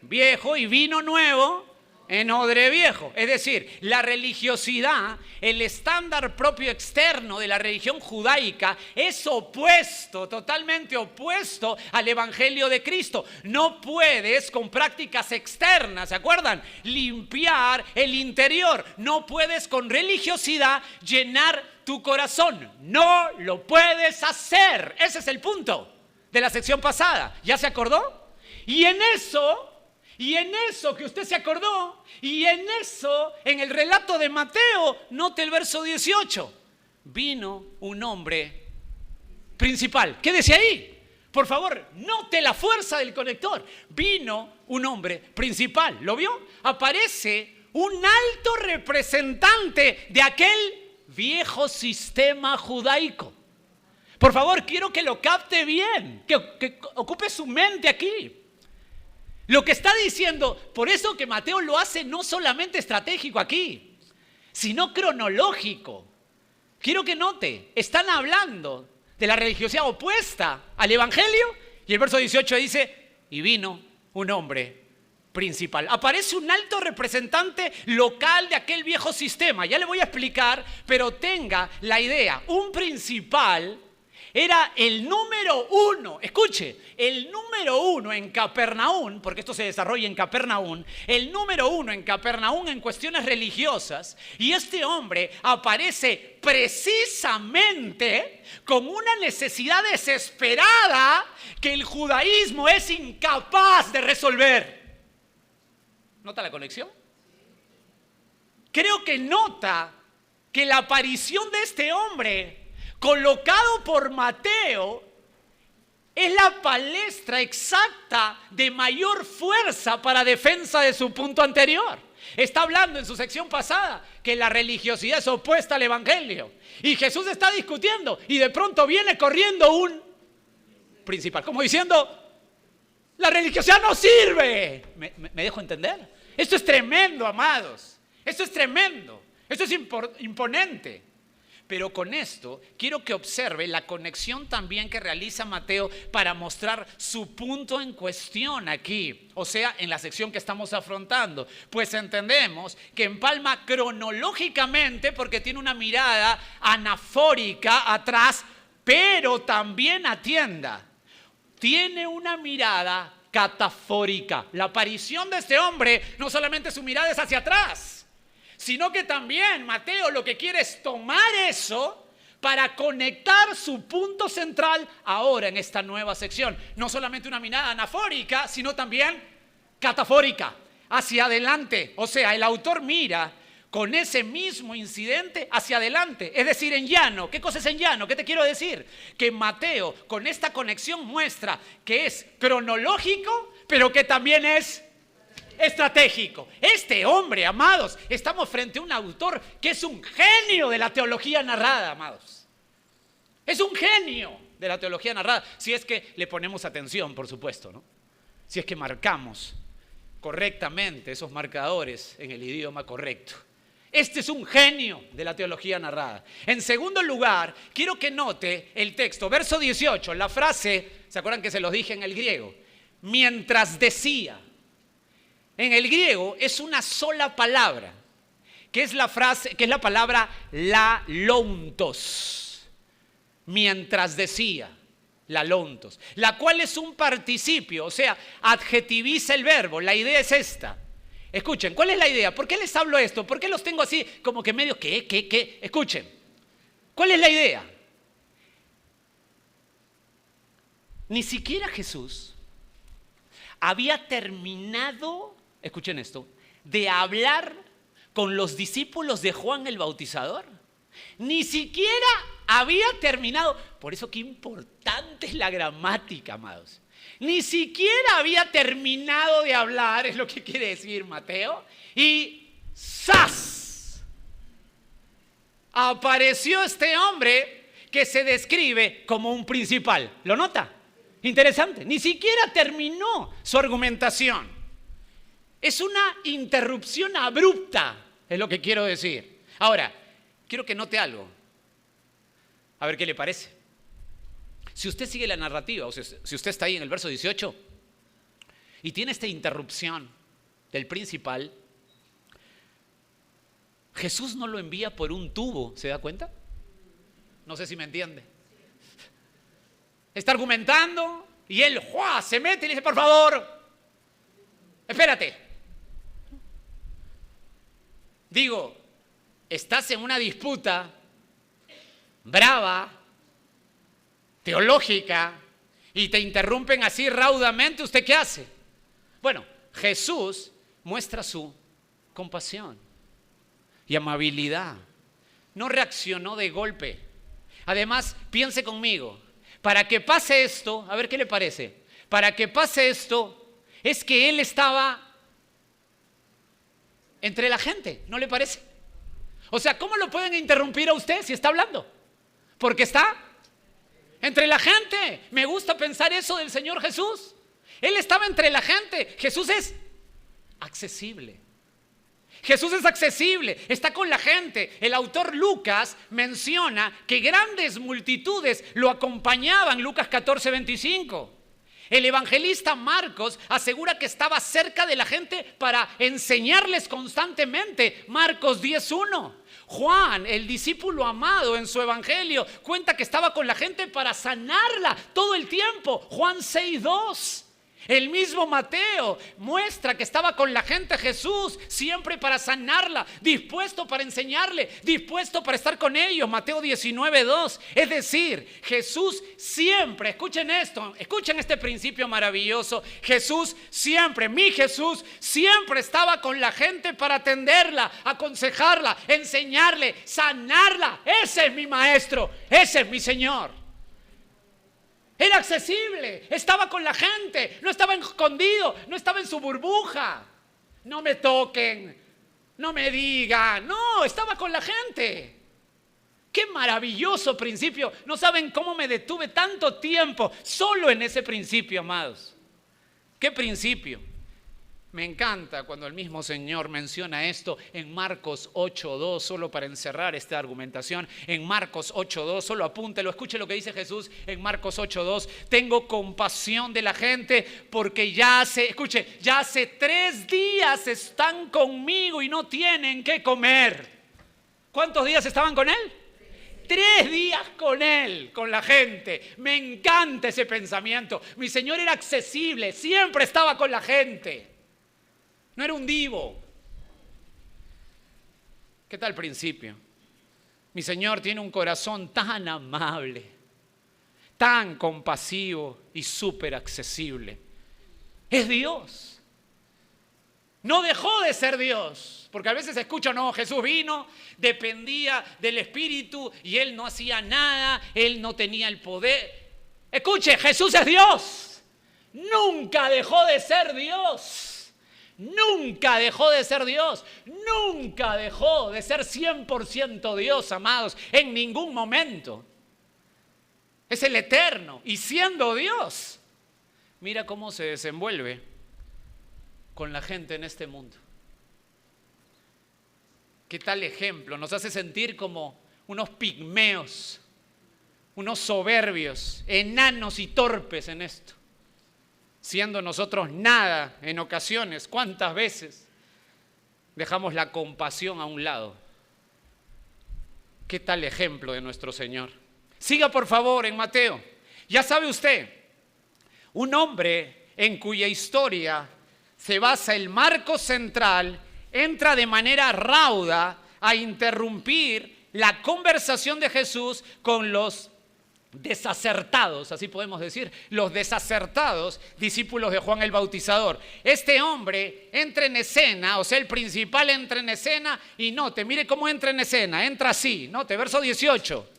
viejo y vino nuevo en odre viejo. Es decir, la religiosidad, el estándar propio externo de la religión judaica es opuesto, totalmente opuesto al Evangelio de Cristo. No puedes con prácticas externas, ¿se acuerdan? Limpiar el interior. No puedes con religiosidad llenar tu corazón. No lo puedes hacer. Ese es el punto de la sección pasada. ¿Ya se acordó? Y en eso que usted se acordó, y en eso, en el relato de Mateo, note el verso 18. Vino un hombre principal. ¿Qué decía ahí? Por favor, note la fuerza del conector. Vino un hombre principal. ¿Lo vio? Aparece un alto representante de aquel viejo sistema judaico. Por favor, quiero que lo capte bien, que ocupe su mente aquí. Lo que está diciendo, por eso que Mateo lo hace no solamente estratégico aquí, sino cronológico. Quiero que note, están hablando de la religiosidad opuesta al Evangelio, y el verso 18 dice, y vino un hombre principal. Aparece un alto representante local de aquel viejo sistema. Ya le voy a explicar, pero tenga la idea. Un principal era el número uno, escuche, el número uno en Capernaum, porque esto se desarrolla en Capernaum, el número uno en Capernaum en cuestiones religiosas, y este hombre aparece precisamente con una necesidad desesperada que el judaísmo es incapaz de resolver. ¿Nota la conexión? Creo que nota que la aparición de este hombre colocado por Mateo es la palestra exacta de mayor fuerza para defensa de su punto anterior. Está hablando en su sección pasada que la religiosidad es opuesta al Evangelio. Y Jesús está discutiendo y de pronto viene corriendo un principal, como diciendo, la religiosidad no sirve. ¿Me dejo entender? Esto es tremendo, amados. Esto es tremendo. Esto es imponente. Pero con esto quiero que observe la conexión también que realiza Mateo para mostrar su punto en cuestión aquí, o sea, en la sección que estamos afrontando. Pues entendemos que empalma cronológicamente porque tiene una mirada anafórica atrás, pero también atienda, tiene una mirada catafórica. La aparición de este hombre no solamente su mirada es hacia atrás, sino que también Mateo lo que quiere es tomar eso para conectar su punto central ahora en esta nueva sección. No solamente una mirada anafórica, sino también catafórica, hacia adelante. O sea, el autor mira con ese mismo incidente hacia adelante, es decir, en llano. ¿Qué cosa es en llano? ¿Qué te quiero decir? Que Mateo con esta conexión muestra que es cronológico, pero que también es estratégico. Este hombre, amados, estamos frente a un autor que es un genio de la teología narrada, amados. Es un genio de la teología narrada, si es que le ponemos atención, por supuesto, ¿no? Si es que marcamos correctamente esos marcadores en el idioma correcto. Este es un genio de la teología narrada. En segundo lugar, quiero que note el texto, verso 18, la frase, ¿se acuerdan que se los dije en el griego? Mientras decía. En el griego es una sola palabra, que es la palabra lalontos. Mientras decía, lalontos, la cual es un participio, o sea, adjetiviza el verbo. La idea es esta. Escuchen, ¿cuál es la idea? ¿Por qué les hablo esto? ¿Por qué los tengo así como que medio qué? Escuchen, ¿cuál es la idea? Ni siquiera Jesús había terminado, escuchen esto, de hablar con los discípulos de Juan el Bautizador. Ni siquiera había terminado. Por eso qué importante es la gramática, amados. Ni siquiera había terminado de hablar, es lo que quiere decir Mateo. Y ¡zas! Apareció este hombre que se describe como un principal. ¿Lo nota? Interesante. Ni siquiera terminó su argumentación. Es una interrupción abrupta, es lo que quiero decir. Ahora, quiero que note algo. A ver qué le parece. Si usted sigue la narrativa, o sea, si usted está ahí en el verso 18 y tiene esta interrupción del principal, Jesús no lo envía por un tubo, ¿se da cuenta? No sé si me entiende. Está argumentando y él ¡juá! Se mete y le dice, por favor, espérate. Digo, estás en una disputa brava, teológica, y te interrumpen así raudamente, ¿usted qué hace? Bueno, Jesús muestra su compasión y amabilidad. No reaccionó de golpe. Además, piense conmigo, para que pase esto, a ver qué le parece, para que pase esto, es que él estaba entre la gente, ¿no le parece? O sea, ¿cómo lo pueden interrumpir a usted si está hablando? Porque está entre la gente. Me gusta pensar eso del Señor Jesús. Él estaba entre la gente. Jesús es accesible. Jesús es accesible, está con la gente. El autor Lucas menciona que grandes multitudes lo acompañaban, Lucas 14:25. El evangelista Marcos asegura que estaba cerca de la gente para enseñarles constantemente, Marcos 10:1. Juan, el discípulo amado en su evangelio, cuenta que estaba con la gente para sanarla todo el tiempo, Juan 6:2. El mismo Mateo muestra que estaba con la gente Jesús siempre para sanarla, dispuesto para enseñarle, dispuesto para estar con ellos, Mateo 19:2. Es decir, Jesús siempre, escuchen esto, escuchen este principio maravilloso, Jesús siempre, mi Jesús siempre estaba con la gente para atenderla, aconsejarla, enseñarle, sanarla. Ese es mi maestro, ese es mi Señor. Era accesible, estaba con la gente, no estaba escondido, no estaba en su burbuja. No me toquen, no me digan, no, estaba con la gente. Qué maravilloso principio. No saben cómo me detuve tanto tiempo solo en ese principio, amados. ¿Qué principio? Me encanta cuando el mismo Señor menciona esto en Marcos 8:2, solo para encerrar esta argumentación. En Marcos 8:2, solo apúntelo, escuche lo que dice Jesús en Marcos 8:2. Tengo compasión de la gente porque ya hace 3 días están conmigo y no tienen qué comer. ¿Cuántos días estaban con él? 3 días con él, con la gente. Me encanta ese pensamiento. Mi Señor era accesible, siempre estaba con la gente. No era un divo. ¿Qué tal principio? Mi Señor tiene un corazón tan amable, tan compasivo y súper accesible. Es Dios. No dejó de ser Dios. Porque a veces escucho, no, Jesús vino, dependía del Espíritu y Él no hacía nada, Él no tenía el poder. Escuche, Jesús es Dios. Nunca dejó de ser Dios. Nunca dejó de ser Dios, nunca dejó de ser 100% Dios, amados, en ningún momento. Es el eterno y siendo Dios, mira cómo se desenvuelve con la gente en este mundo. ¿Qué tal ejemplo? Nos hace sentir como unos pigmeos, unos soberbios, enanos y torpes en esto. Siendo nosotros nada en ocasiones, ¿cuántas veces dejamos la compasión a un lado? ¿Qué tal ejemplo de nuestro Señor? Siga por favor en Mateo. Ya sabe usted, un hombre en cuya historia se basa el marco central, entra de manera rauda a interrumpir la conversación de Jesús con los desacertados, así podemos decir, los desacertados discípulos de Juan el Bautizador. Este hombre entra en escena, o sea, el principal entra en escena y note, mire cómo entra en escena, entra así, note, verso 18.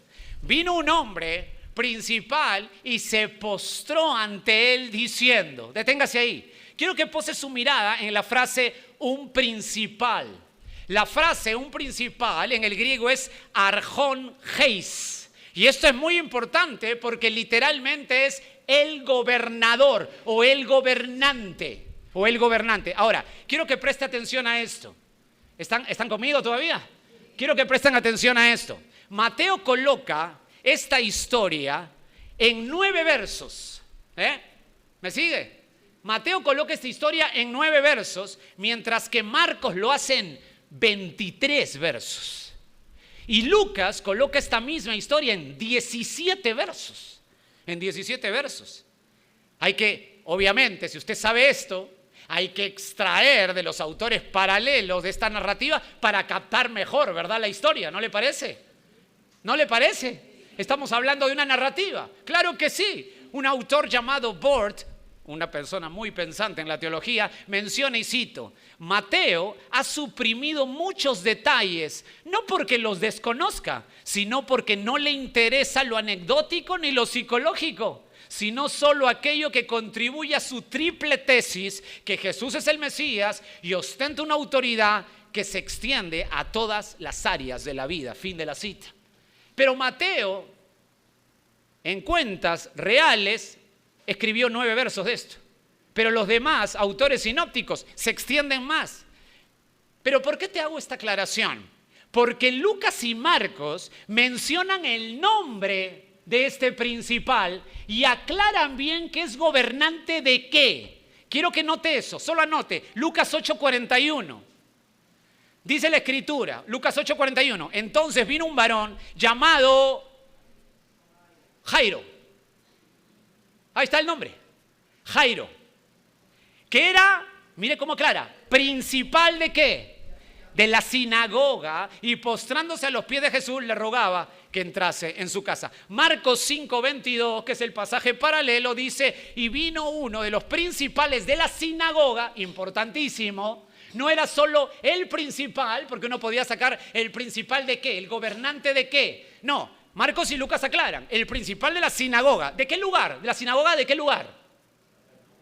Vino un hombre principal y se postró ante él diciendo, deténgase ahí, quiero que pose su mirada en la frase un principal. La frase un principal en el griego es archon heis. Y esto es muy importante porque literalmente es el gobernador o el gobernante. Ahora, quiero que preste atención a esto. ¿Están conmigo todavía? Quiero que presten atención a esto. Mateo coloca esta historia en 9 versos. ¿Me sigue? Mateo coloca esta historia en 9 versos, mientras que Marcos lo hace en 23 versos. Y Lucas coloca esta misma historia en 17 versos. En 17 versos. Hay que, obviamente, si usted sabe esto, hay que extraer de los autores paralelos de esta narrativa para captar mejor, ¿verdad? La historia, ¿no le parece? ¿No le parece? Estamos hablando de una narrativa. Claro que sí. Un autor llamado Bort, una persona muy pensante en la teología, menciona y cito, Mateo ha suprimido muchos detalles, no porque los desconozca, sino porque no le interesa lo anecdótico ni lo psicológico, sino solo aquello que contribuye a su triple tesis, que Jesús es el Mesías y ostenta una autoridad que se extiende a todas las áreas de la vida. Fin de la cita. Pero Mateo, en cuentas reales, escribió 9 versos de esto. Pero los demás autores sinópticos se extienden más. ¿Pero por qué te hago esta aclaración? Porque Lucas y Marcos mencionan el nombre de este principal y aclaran bien que es gobernante de qué. Quiero que note eso, solo anote. Lucas 8:41. Dice la escritura, Lucas 8:41. Entonces vino un varón llamado Jairo. Ahí está el nombre, Jairo, que era, mire cómo aclara, principal de qué, de la sinagoga, y postrándose a los pies de Jesús le rogaba que entrase en su casa. Marcos 5:22, que es el pasaje paralelo, dice, y vino uno de los principales de la sinagoga, importantísimo, no era solo el principal, porque uno podía sacar el principal de qué, el gobernante de qué, no. Marcos y Lucas aclaran, el principal de la sinagoga. ¿De qué lugar? ¿De la sinagoga de qué lugar?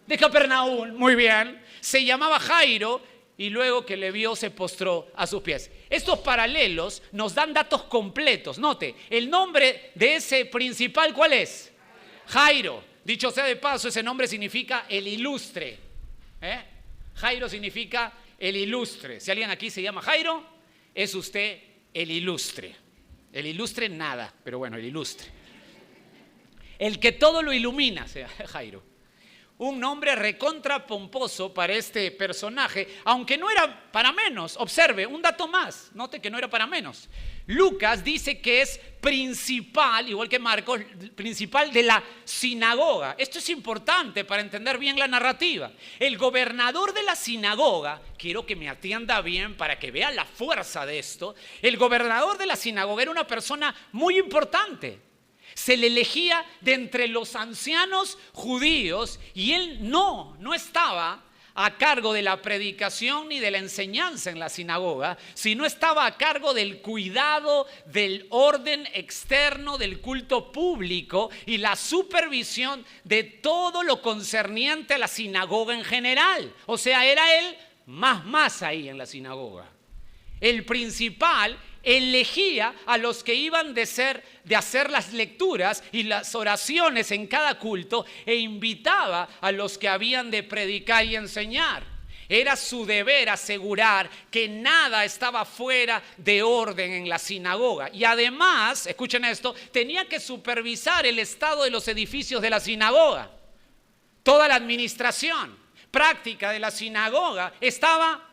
De Capernaum, muy bien. Se llamaba Jairo y luego que le vio se postró a sus pies. Estos paralelos nos dan datos completos. Note, el nombre de ese principal, ¿cuál es? Jairo. Dicho sea de paso, ese nombre significa el ilustre. Jairo significa el ilustre. Si alguien aquí se llama Jairo, es usted el ilustre. El ilustre nada, pero bueno, el ilustre. El que todo lo ilumina, sea Jairo. Un nombre recontra pomposo para este personaje, aunque no era para menos. Observe, un dato más, note que no era para menos. Lucas dice que es principal, igual que Marcos, principal de la sinagoga. Esto es importante para entender bien la narrativa. El gobernador de la sinagoga, quiero que me atienda bien para que vea la fuerza de esto. El gobernador de la sinagoga era una persona muy importante. Se le elegía de entre los ancianos judíos y él no estaba a cargo de la predicación ni de la enseñanza en la sinagoga, sino estaba a cargo del cuidado, del orden externo, del culto público y la supervisión de todo lo concerniente a la sinagoga en general. O sea, era él más ahí en la sinagoga. El principal elegía a los que iban de hacer las lecturas y las oraciones en cada culto e invitaba a los que habían de predicar y enseñar. Era su deber asegurar que nada estaba fuera de orden en la sinagoga. Y además, escuchen esto, tenía que supervisar el estado de los edificios de la sinagoga. Toda la administración práctica de la sinagoga estaba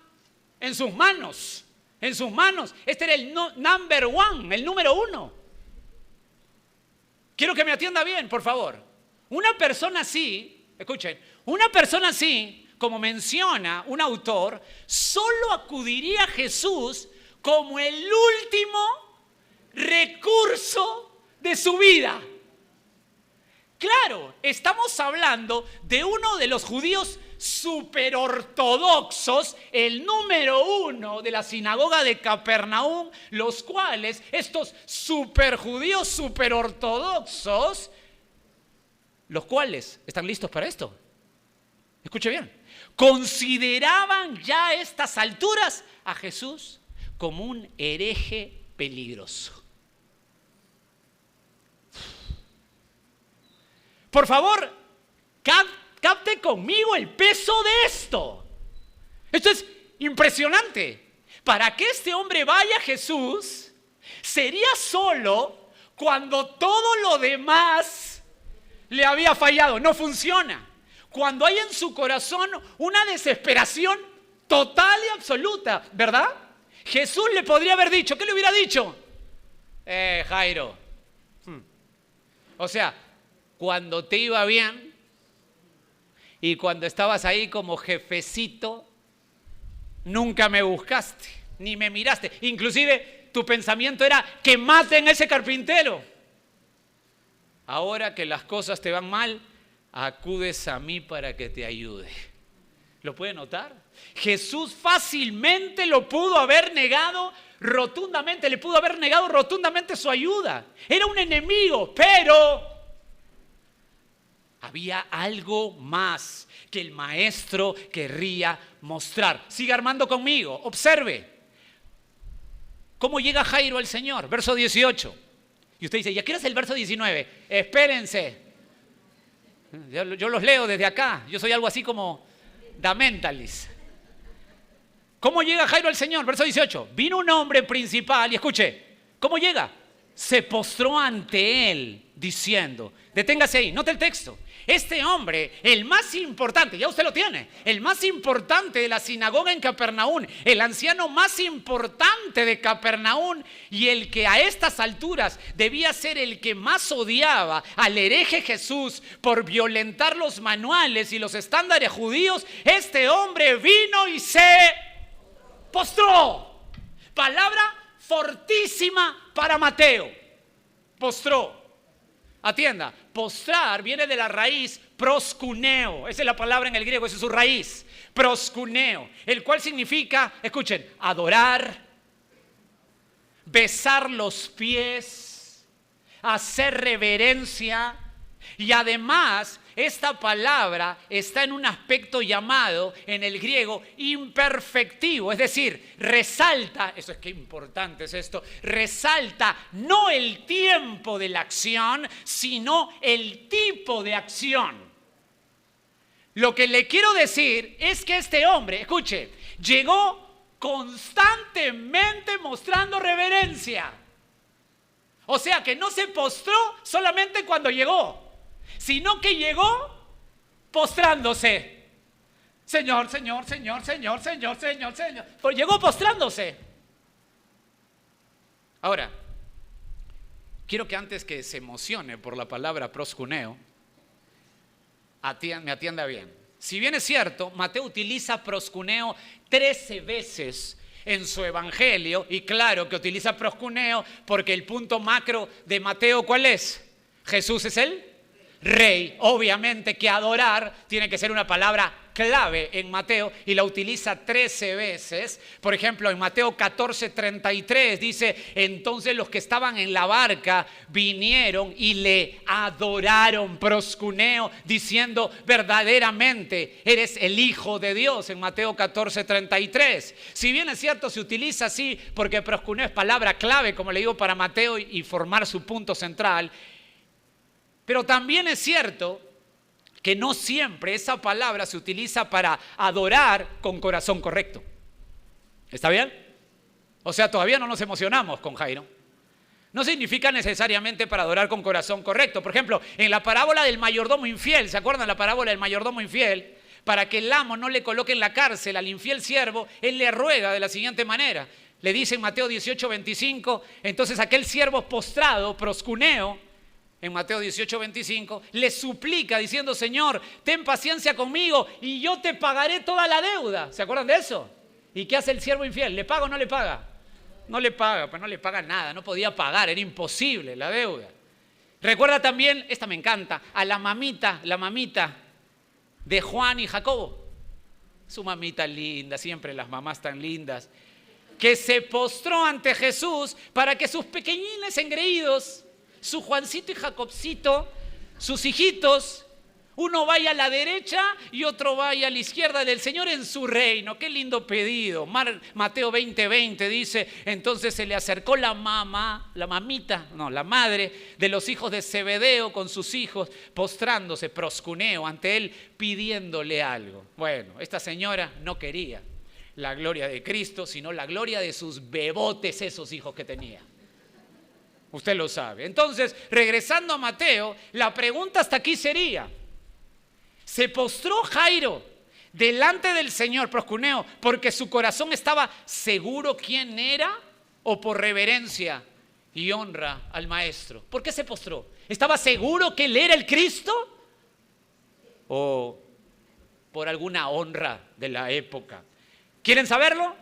en sus manos. En sus manos. Este era el number one, el número 1. Quiero que me atienda bien, por favor. Una persona así, escuchen, una persona así, como menciona un autor, solo acudiría a Jesús como el último recurso de su vida. Claro, estamos hablando de uno de los judíos superortodoxos, el número uno de la sinagoga de Capernaum, los cuales, estos superjudíos superortodoxos, los cuales, ¿están listos para esto? Escuche bien, consideraban ya a estas alturas a Jesús como un hereje peligroso. Por favor, capte conmigo el peso de esto. Esto es impresionante. Para que este hombre vaya a Jesús, sería solo cuando todo lo demás le había fallado, no funciona. Cuando hay en su corazón una desesperación total y absoluta, ¿verdad? Jesús le podría haber dicho, ¿qué le hubiera dicho? Jairo. O sea, cuando te iba bien y cuando estabas ahí como jefecito, nunca me buscaste, ni me miraste. Inclusive tu pensamiento era que maten a ese carpintero. Ahora que las cosas te van mal, acudes a mí para que te ayude. ¿Lo puede notar? Jesús fácilmente lo pudo haber negado rotundamente, le pudo haber negado rotundamente su ayuda. Era un enemigo, pero había algo más que el maestro querría mostrar. Siga armando conmigo, observe. ¿Cómo llega Jairo al Señor? Verso 18. Y usted dice, ¿y a qué hora es el verso 19? Espérense. Yo los leo desde acá. Yo soy algo así como da mentalis. ¿Cómo llega Jairo al Señor? Verso 18. Vino un hombre principal y escuche, ¿cómo llega? Se postró ante él diciendo, deténgase ahí, note el texto. Este hombre, el más importante, ya usted lo tiene, el más importante de la sinagoga en Capernaum, el anciano más importante de Capernaum y el que a estas alturas debía ser el que más odiaba al hereje Jesús por violentar los manuales y los estándares judíos, este hombre vino y se postró. Palabra fortísima para Mateo. Postró. Atienda, postrar viene de la raíz proskuneo. Esa es la palabra en el griego, esa es su raíz. Proskuneo, el cual significa, escuchen, adorar, besar los pies, hacer reverencia. Y además, esta palabra está en un aspecto llamado en el griego imperfectivo, es decir, resalta, eso es que importante es esto, resalta no el tiempo de la acción, sino el tipo de acción. Lo que le quiero decir es que este hombre, escuche, llegó constantemente mostrando reverencia. O sea que no se postró solamente cuando llegó, sino que llegó postrándose. Señor, Señor, Señor, Señor, Señor, Señor, Señor. Pues llegó postrándose. Ahora, quiero que antes que se emocione por la palabra proskuneo, me atienda bien. Si bien es cierto, Mateo utiliza proskuneo 13 veces en su evangelio, y claro que utiliza proskuneo porque el punto macro de Mateo, ¿cuál es? Jesús es el Rey. Obviamente que adorar tiene que ser una palabra clave en Mateo y la utiliza 13 veces. Por ejemplo, en Mateo 14:33 dice, entonces los que estaban en la barca vinieron y le adoraron, proskuneo, diciendo, verdaderamente eres el Hijo de Dios, en Mateo 14:33. Si bien es cierto, se utiliza así porque proskuneo es palabra clave, como le digo, para Mateo y formar su punto central. Pero también es cierto que no siempre esa palabra se utiliza para adorar con corazón correcto. ¿Está bien? O sea, todavía no nos emocionamos con Jairo. No significa necesariamente para adorar con corazón correcto. Por ejemplo, en la parábola del mayordomo infiel, ¿se acuerdan la parábola del mayordomo infiel? Para que el amo no le coloque en la cárcel al infiel siervo, él le ruega de la siguiente manera. Le dice en Mateo 18:25, entonces aquel siervo postrado, proskuneo, en Mateo 18:25, le suplica diciendo, Señor, ten paciencia conmigo y yo te pagaré toda la deuda. ¿Se acuerdan de eso? ¿Y qué hace el siervo infiel? ¿Le paga o no le paga? No le paga, pues no le paga nada, no podía pagar, era imposible la deuda. Recuerda también, esta me encanta, a la mamita de Juan y Jacobo. Su mamita linda, siempre las mamás tan lindas, que se postró ante Jesús para que sus pequeñines engreídos, su Juancito y Jacobcito, sus hijitos, uno vaya a la derecha y otro vaya a la izquierda del Señor en su reino. Qué lindo pedido. Mateo 20:20 dice, entonces se le acercó la madre de los hijos de Zebedeo con sus hijos, postrándose, proscuneo, ante él, pidiéndole algo. Bueno, esta señora no quería la gloria de Cristo, sino la gloria de sus bebotes, esos hijos que tenía. Usted lo sabe. Entonces, regresando a Mateo, la pregunta hasta aquí sería, ¿se postró Jairo delante del Señor, proscuneo, porque su corazón estaba seguro quién era o por reverencia y honra al Maestro? ¿Por qué se postró? ¿Estaba seguro que él era el Cristo? ¿O por alguna honra de la época? ¿Quieren saberlo?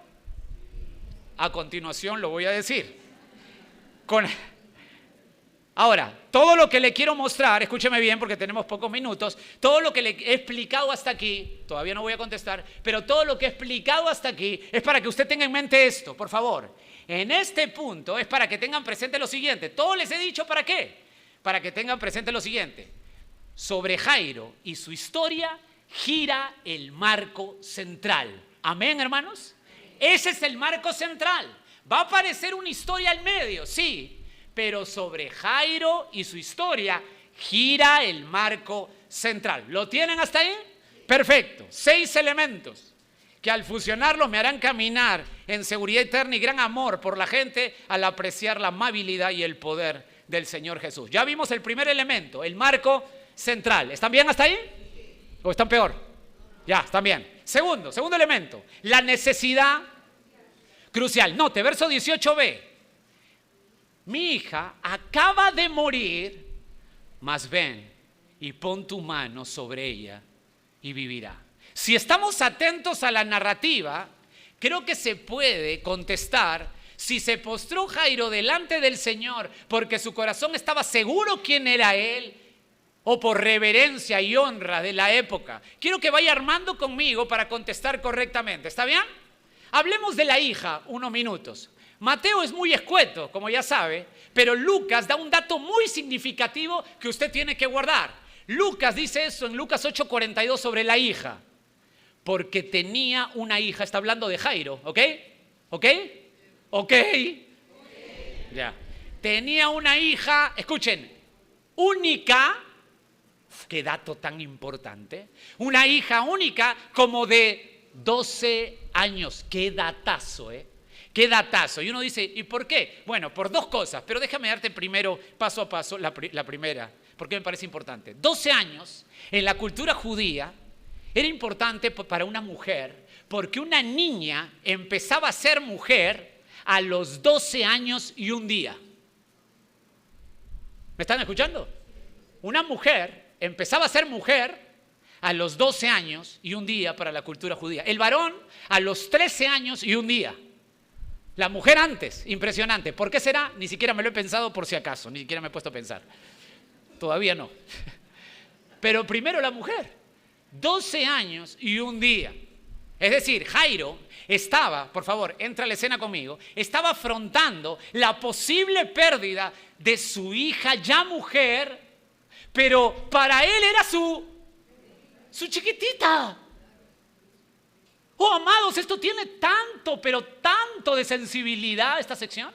A continuación lo voy a decir. Ahora, todo lo que le quiero mostrar, escúcheme bien porque tenemos pocos minutos, todo lo que le he explicado hasta aquí, todavía no voy a contestar, pero todo lo que he explicado hasta aquí es para que usted tenga en mente esto, por favor. En este punto es para que tengan presente lo siguiente. Todo les he dicho ¿para qué? Para que tengan presente lo siguiente. Sobre Jairo y su historia gira el marco central. ¿Amén, hermanos? Ese es el marco central. Va a aparecer una historia al medio, sí, pero sobre Jairo y su historia gira el marco central. ¿Lo tienen hasta ahí? Perfecto. 6 elementos que al fusionarlos me harán caminar en seguridad eterna y gran amor por la gente al apreciar la amabilidad y el poder del Señor Jesús. Ya vimos el primer elemento, el marco central. ¿Están bien hasta ahí? ¿O están peor? Ya, están bien. Segundo elemento, la necesidad crucial. Note, verso 18b. Mi hija acaba de morir, mas ven y pon tu mano sobre ella y vivirá. Si estamos atentos a la narrativa, creo que se puede contestar si se postró Jairo delante del Señor porque su corazón estaba seguro quién era él o por reverencia y honra de la época. Quiero que vaya armando conmigo para contestar correctamente. ¿Está bien? Hablemos de la hija unos minutos. Mateo es muy escueto, como ya sabe, pero Lucas da un dato muy significativo que usted tiene que guardar. Lucas dice eso en Lucas 8:42 sobre la hija. Porque tenía una hija, está hablando de Jairo, ¿ok? ¿Ok? ¿Ok? Ya. Tenía una hija, escuchen, única, qué dato tan importante, una hija única como de 12 años, qué datazo, Qué datazo. Y uno dice, ¿y por qué? Bueno, por 2 cosas, pero déjame darte primero, paso a paso, la primera, porque me parece importante. 12 años en la cultura judía era importante para una mujer, porque una niña empezaba a ser mujer a los 12 años y un día. ¿Me están escuchando? Una mujer empezaba a ser mujer a los 12 años y un día para la cultura judía. El varón a los 13 años y un día. La mujer antes, impresionante. ¿Por qué será? Ni siquiera me lo he pensado por si acaso, ni siquiera me he puesto a pensar. Todavía no. Pero primero la mujer, 12 años y un día. Es decir, Jairo estaba, por favor, entra a la escena conmigo, estaba afrontando la posible pérdida de su hija ya mujer, pero para él era su chiquitita. Oh, amados, esto tiene tanto, pero tanto de sensibilidad esta sección.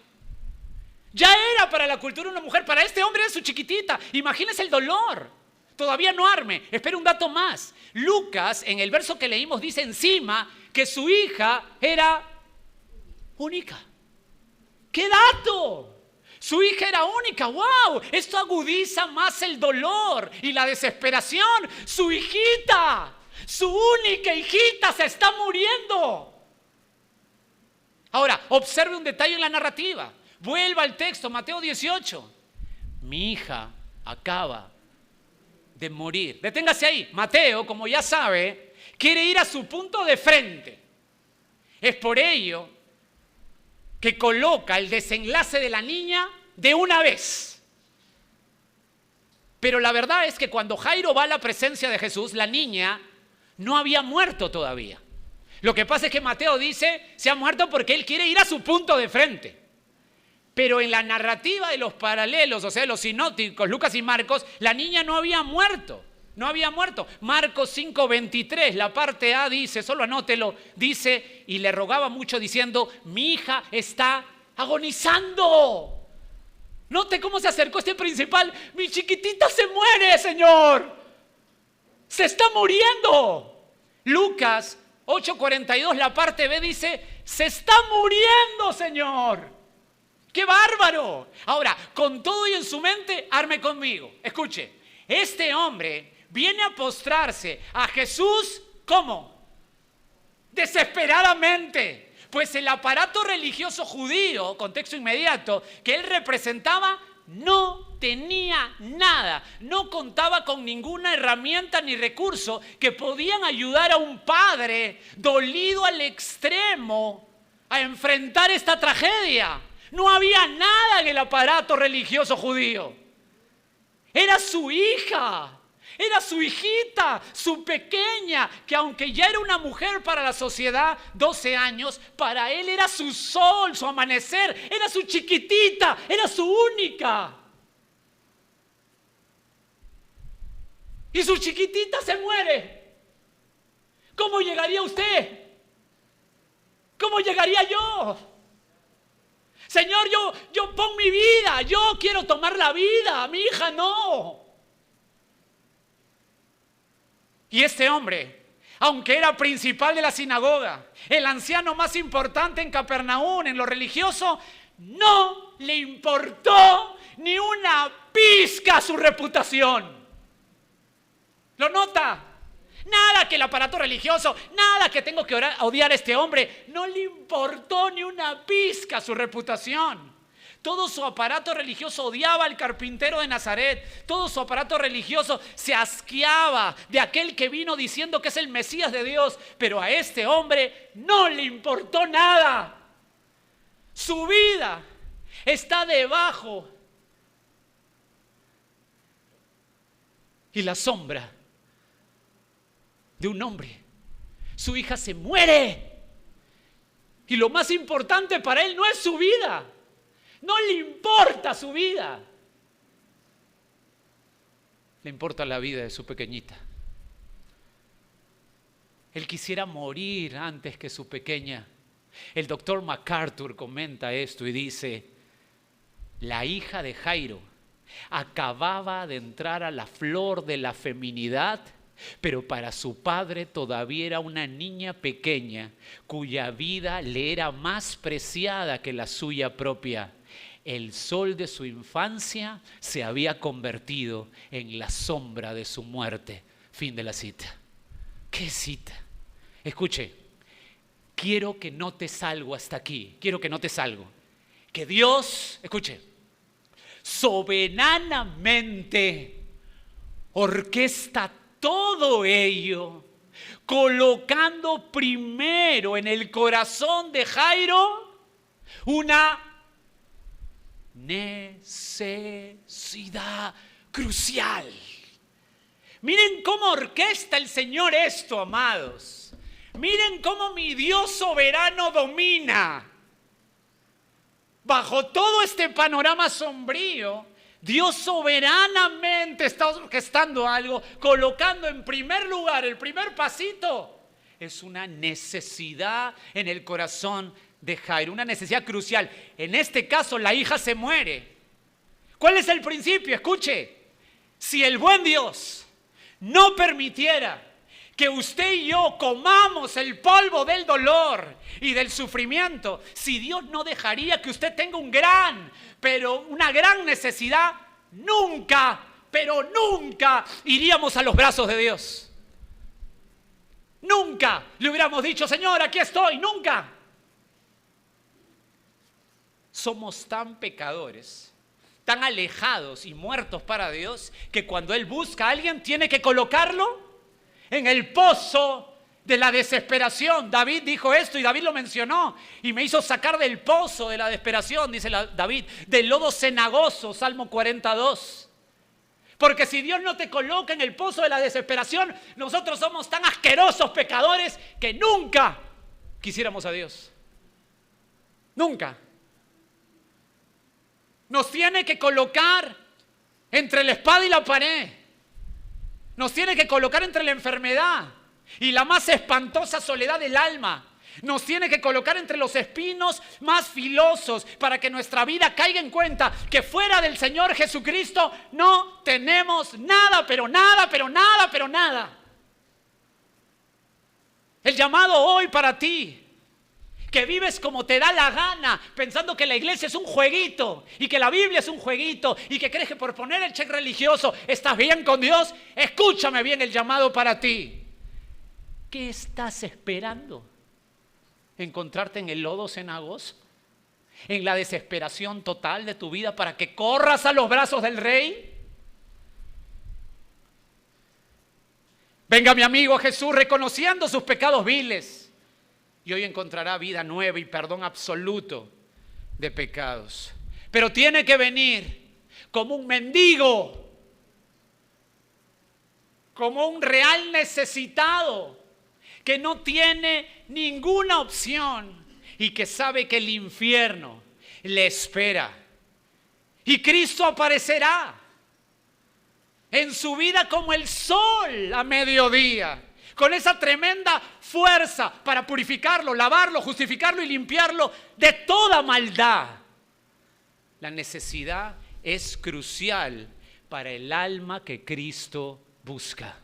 Ya era para la cultura una mujer, para este hombre era su chiquitita. Imagínense el dolor. Todavía no arme. Espera un dato más. Lucas, en el verso que leímos, dice encima que su hija era única. ¡Qué dato! Su hija era única. ¡Wow! Esto agudiza más el dolor y la desesperación. Su hijita, su única hijita se está muriendo. Ahora, observe un detalle en la narrativa. Vuelva al texto, Mateo 18. Mi hija acaba de morir. Deténgase ahí. Mateo, como ya sabe, quiere ir a su punto de frente. Es por ello que coloca el desenlace de la niña de una vez. Pero la verdad es que cuando Jairo va a la presencia de Jesús, la niña no había muerto todavía. Lo que pasa es que Mateo dice, se ha muerto porque él quiere ir a su punto de frente. Pero en la narrativa de los paralelos, o sea, los sinópticos, Lucas y Marcos, la niña no había muerto. No había muerto. Marcos 5:23, la parte A dice, solo anótelo, dice, y le rogaba mucho diciendo, mi hija está agonizando. Note cómo se acercó este principal. Mi chiquitita se muere, Señor. Se está muriendo. Lucas 8:42, la parte B dice, se está muriendo, Señor. ¡Qué bárbaro! Ahora, con todo y en su mente, arme conmigo. Escuche, este hombre viene a postrarse a Jesús, ¿cómo? Desesperadamente. Pues el aparato religioso judío, contexto inmediato, que él representaba, no tenía nada. No contaba con ninguna herramienta ni recurso que podían ayudar a un padre dolido al extremo a enfrentar esta tragedia. No había nada en el aparato religioso judío. Era su hija. Era su hijita, su pequeña, que aunque ya era una mujer para la sociedad, 12 años, para él era su sol, su amanecer, era su chiquitita, era su única. Y su chiquitita se muere. ¿Cómo llegaría usted? ¿Cómo llegaría yo? Señor, yo pongo mi vida, yo quiero tomar la vida, mi hija no. Y este hombre, aunque era principal de la sinagoga, el anciano más importante en Capernaum, en lo religioso, no le importó ni una pizca su reputación. ¿Lo nota? Nada que el aparato religioso, nada que tengo que odiar a este hombre, no le importó ni una pizca su reputación. Todo su aparato religioso odiaba al carpintero de Nazaret. Todo su aparato religioso se asqueaba de aquel que vino diciendo que es el Mesías de Dios. Pero a este hombre no le importó nada. Su vida está debajo y la sombra de un hombre. Su hija se muere. Y lo más importante para él no es su vida. No le importa su vida. Le importa la vida de su pequeñita. Él quisiera morir antes que su pequeña. El doctor MacArthur comenta esto y dice, la hija de Jairo acababa de entrar a la flor de la feminidad, pero para su padre todavía era una niña pequeña cuya vida le era más preciada que la suya propia. El sol de su infancia se había convertido en la sombra de su muerte. Fin de la cita. ¿Qué cita? Escuche, quiero que notes algo hasta aquí. Quiero que notes algo. Que Dios, escuche, soberanamente orquesta todo ello, colocando primero en el corazón de Jairo una necesidad crucial. Miren cómo orquesta el Señor esto, amados. Miren cómo mi Dios soberano domina. Bajo todo este panorama sombrío, Dios soberanamente está orquestando algo, colocando en primer lugar, el primer pasito, es una necesidad en el corazón de Jairo, una necesidad crucial. En este caso, la hija se muere. ¿Cuál es el principio? Escuche, si el buen Dios no permitiera que usted y yo comamos el polvo del dolor y del sufrimiento, si Dios no dejaría que usted tenga una gran necesidad, nunca, pero nunca iríamos a los brazos de Dios. Nunca le hubiéramos dicho, Señor, aquí estoy, nunca. Somos tan pecadores, tan alejados y muertos para Dios, que cuando Él busca a alguien tiene que colocarlo en el pozo de la desesperación. David dijo esto y David lo mencionó. Y me hizo sacar del pozo de la desesperación, dice David, del lodo cenagoso, Salmo 42. Porque si Dios no te coloca en el pozo de la desesperación, nosotros somos tan asquerosos pecadores que nunca quisiéramos a Dios. Nunca. Nos tiene que colocar entre la espada y la pared. Nos tiene que colocar entre la enfermedad y la más espantosa soledad del alma. Nos tiene que colocar entre los espinos más filosos para que nuestra vida caiga en cuenta que fuera del Señor Jesucristo no tenemos nada, pero nada, pero nada, pero nada. El llamado hoy para ti, que vives como te da la gana, pensando que la iglesia es un jueguito y que la Biblia es un jueguito y que crees que por poner el cheque religioso estás bien con Dios, escúchame bien el llamado para ti. ¿Qué estás esperando? ¿Encontrarte en el lodo cenagoso? ¿En la desesperación total de tu vida para que corras a los brazos del Rey? Venga mi amigo Jesús reconociendo sus pecados viles y hoy encontrará vida nueva y perdón absoluto de pecados. Pero tiene que venir como un mendigo, como un real necesitado, que no tiene ninguna opción y que sabe que el infierno le espera. Y Cristo aparecerá en su vida como el sol a mediodía, con esa tremenda fuerza para purificarlo, lavarlo, justificarlo y limpiarlo de toda maldad. La necesidad es crucial para el alma que Cristo busca.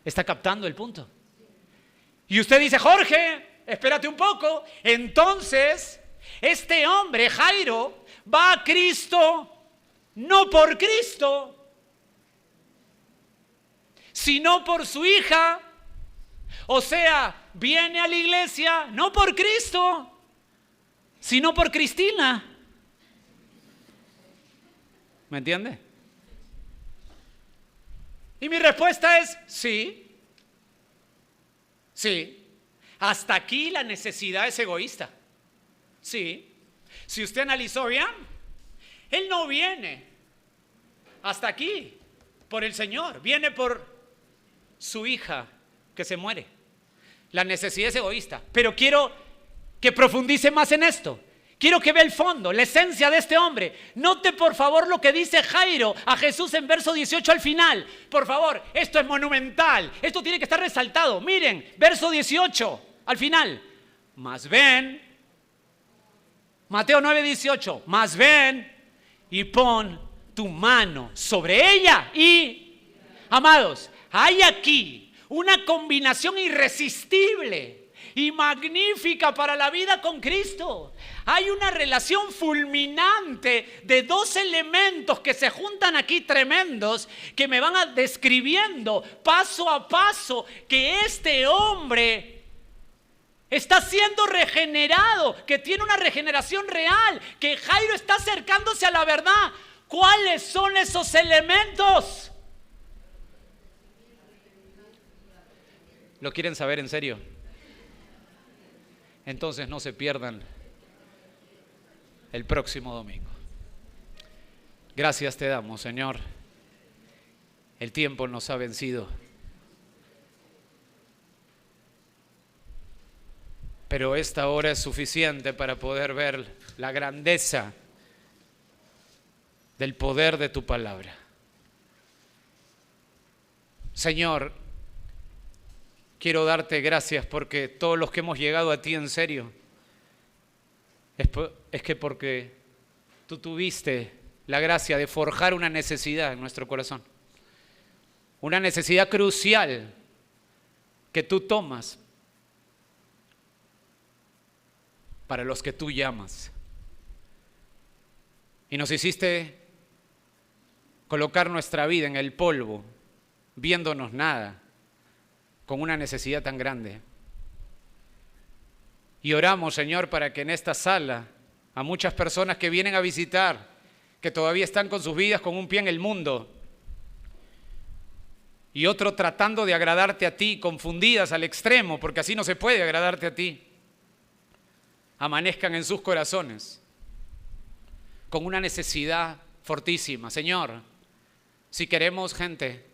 ¿Está captando el punto? Y usted dice, Jorge, espérate un poco. Entonces, este hombre, Jairo, va a Cristo no por Cristo, sino por su hija. O sea, viene a la iglesia no por Cristo, sino por Cristina. ¿Me entiende? Y mi respuesta es sí. Sí, hasta aquí la necesidad es egoísta. Sí, si usted analizó bien, él no viene hasta aquí por el Señor, viene por su hija que se muere. La necesidad es egoísta, pero quiero que profundice más en esto. Quiero que vea el fondo, la esencia de este hombre. Note por favor lo que dice Jairo a Jesús en verso 18 al final. Por favor, esto es monumental. Esto tiene que estar resaltado. Miren, verso 18 al final. Mas ven, Mateo 9:18. Mas ven y pon tu mano sobre ella. Y, amados, hay aquí una combinación irresistible y magnífica para la vida con Cristo. Hay una relación fulminante de dos elementos que se juntan aquí tremendos, que me van describiendo paso a paso que este hombre está siendo regenerado, que tiene una regeneración real, que Jairo está acercándose a la verdad. ¿Cuáles son esos elementos? ¿Lo quieren saber en serio? Entonces no se pierdan el próximo domingo. Gracias te damos, Señor. El tiempo nos ha vencido. Pero esta hora es suficiente para poder ver la grandeza del poder de tu palabra. Señor, quiero darte gracias porque todos los que hemos llegado a ti en serio, es que porque tú tuviste la gracia de forjar una necesidad en nuestro corazón. Una necesidad crucial que tú tomas para los que tú llamas. Y nos hiciste colocar nuestra vida en el polvo, viéndonos nada, con una necesidad tan grande. Y oramos, Señor, para que en esta sala, a muchas personas que vienen a visitar, que todavía están con sus vidas con un pie en el mundo, y otro tratando de agradarte a ti, confundidas al extremo, porque así no se puede agradarte a ti, amanezcan en sus corazones con una necesidad fortísima. Señor, Si queremos gente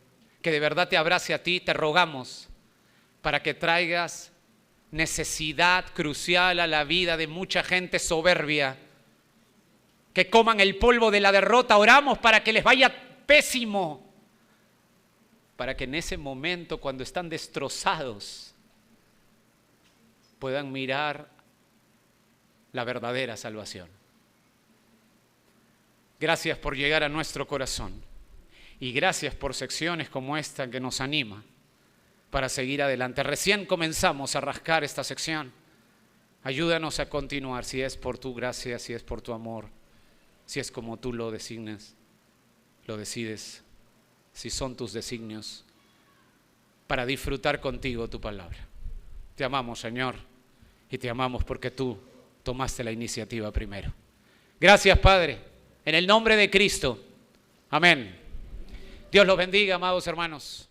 que de verdad te abrace a ti, te rogamos para que traigas necesidad crucial a la vida de mucha gente soberbia, que coman el polvo de la derrota. Oramos para que les vaya pésimo, para que en ese momento, cuando están destrozados, puedan mirar la verdadera salvación. Gracias por llegar a nuestro corazón y gracias por secciones como esta que nos anima para seguir adelante. Recién comenzamos a rascar esta sección. Ayúdanos a continuar, si es por tu gracia, si es por tu amor, si es como tú lo designes, lo decides, si son tus designios, para disfrutar contigo tu palabra. Te amamos, Señor, y te amamos porque tú tomaste la iniciativa primero. Gracias, Padre, en el nombre de Cristo. Amén. Dios los bendiga, amados hermanos.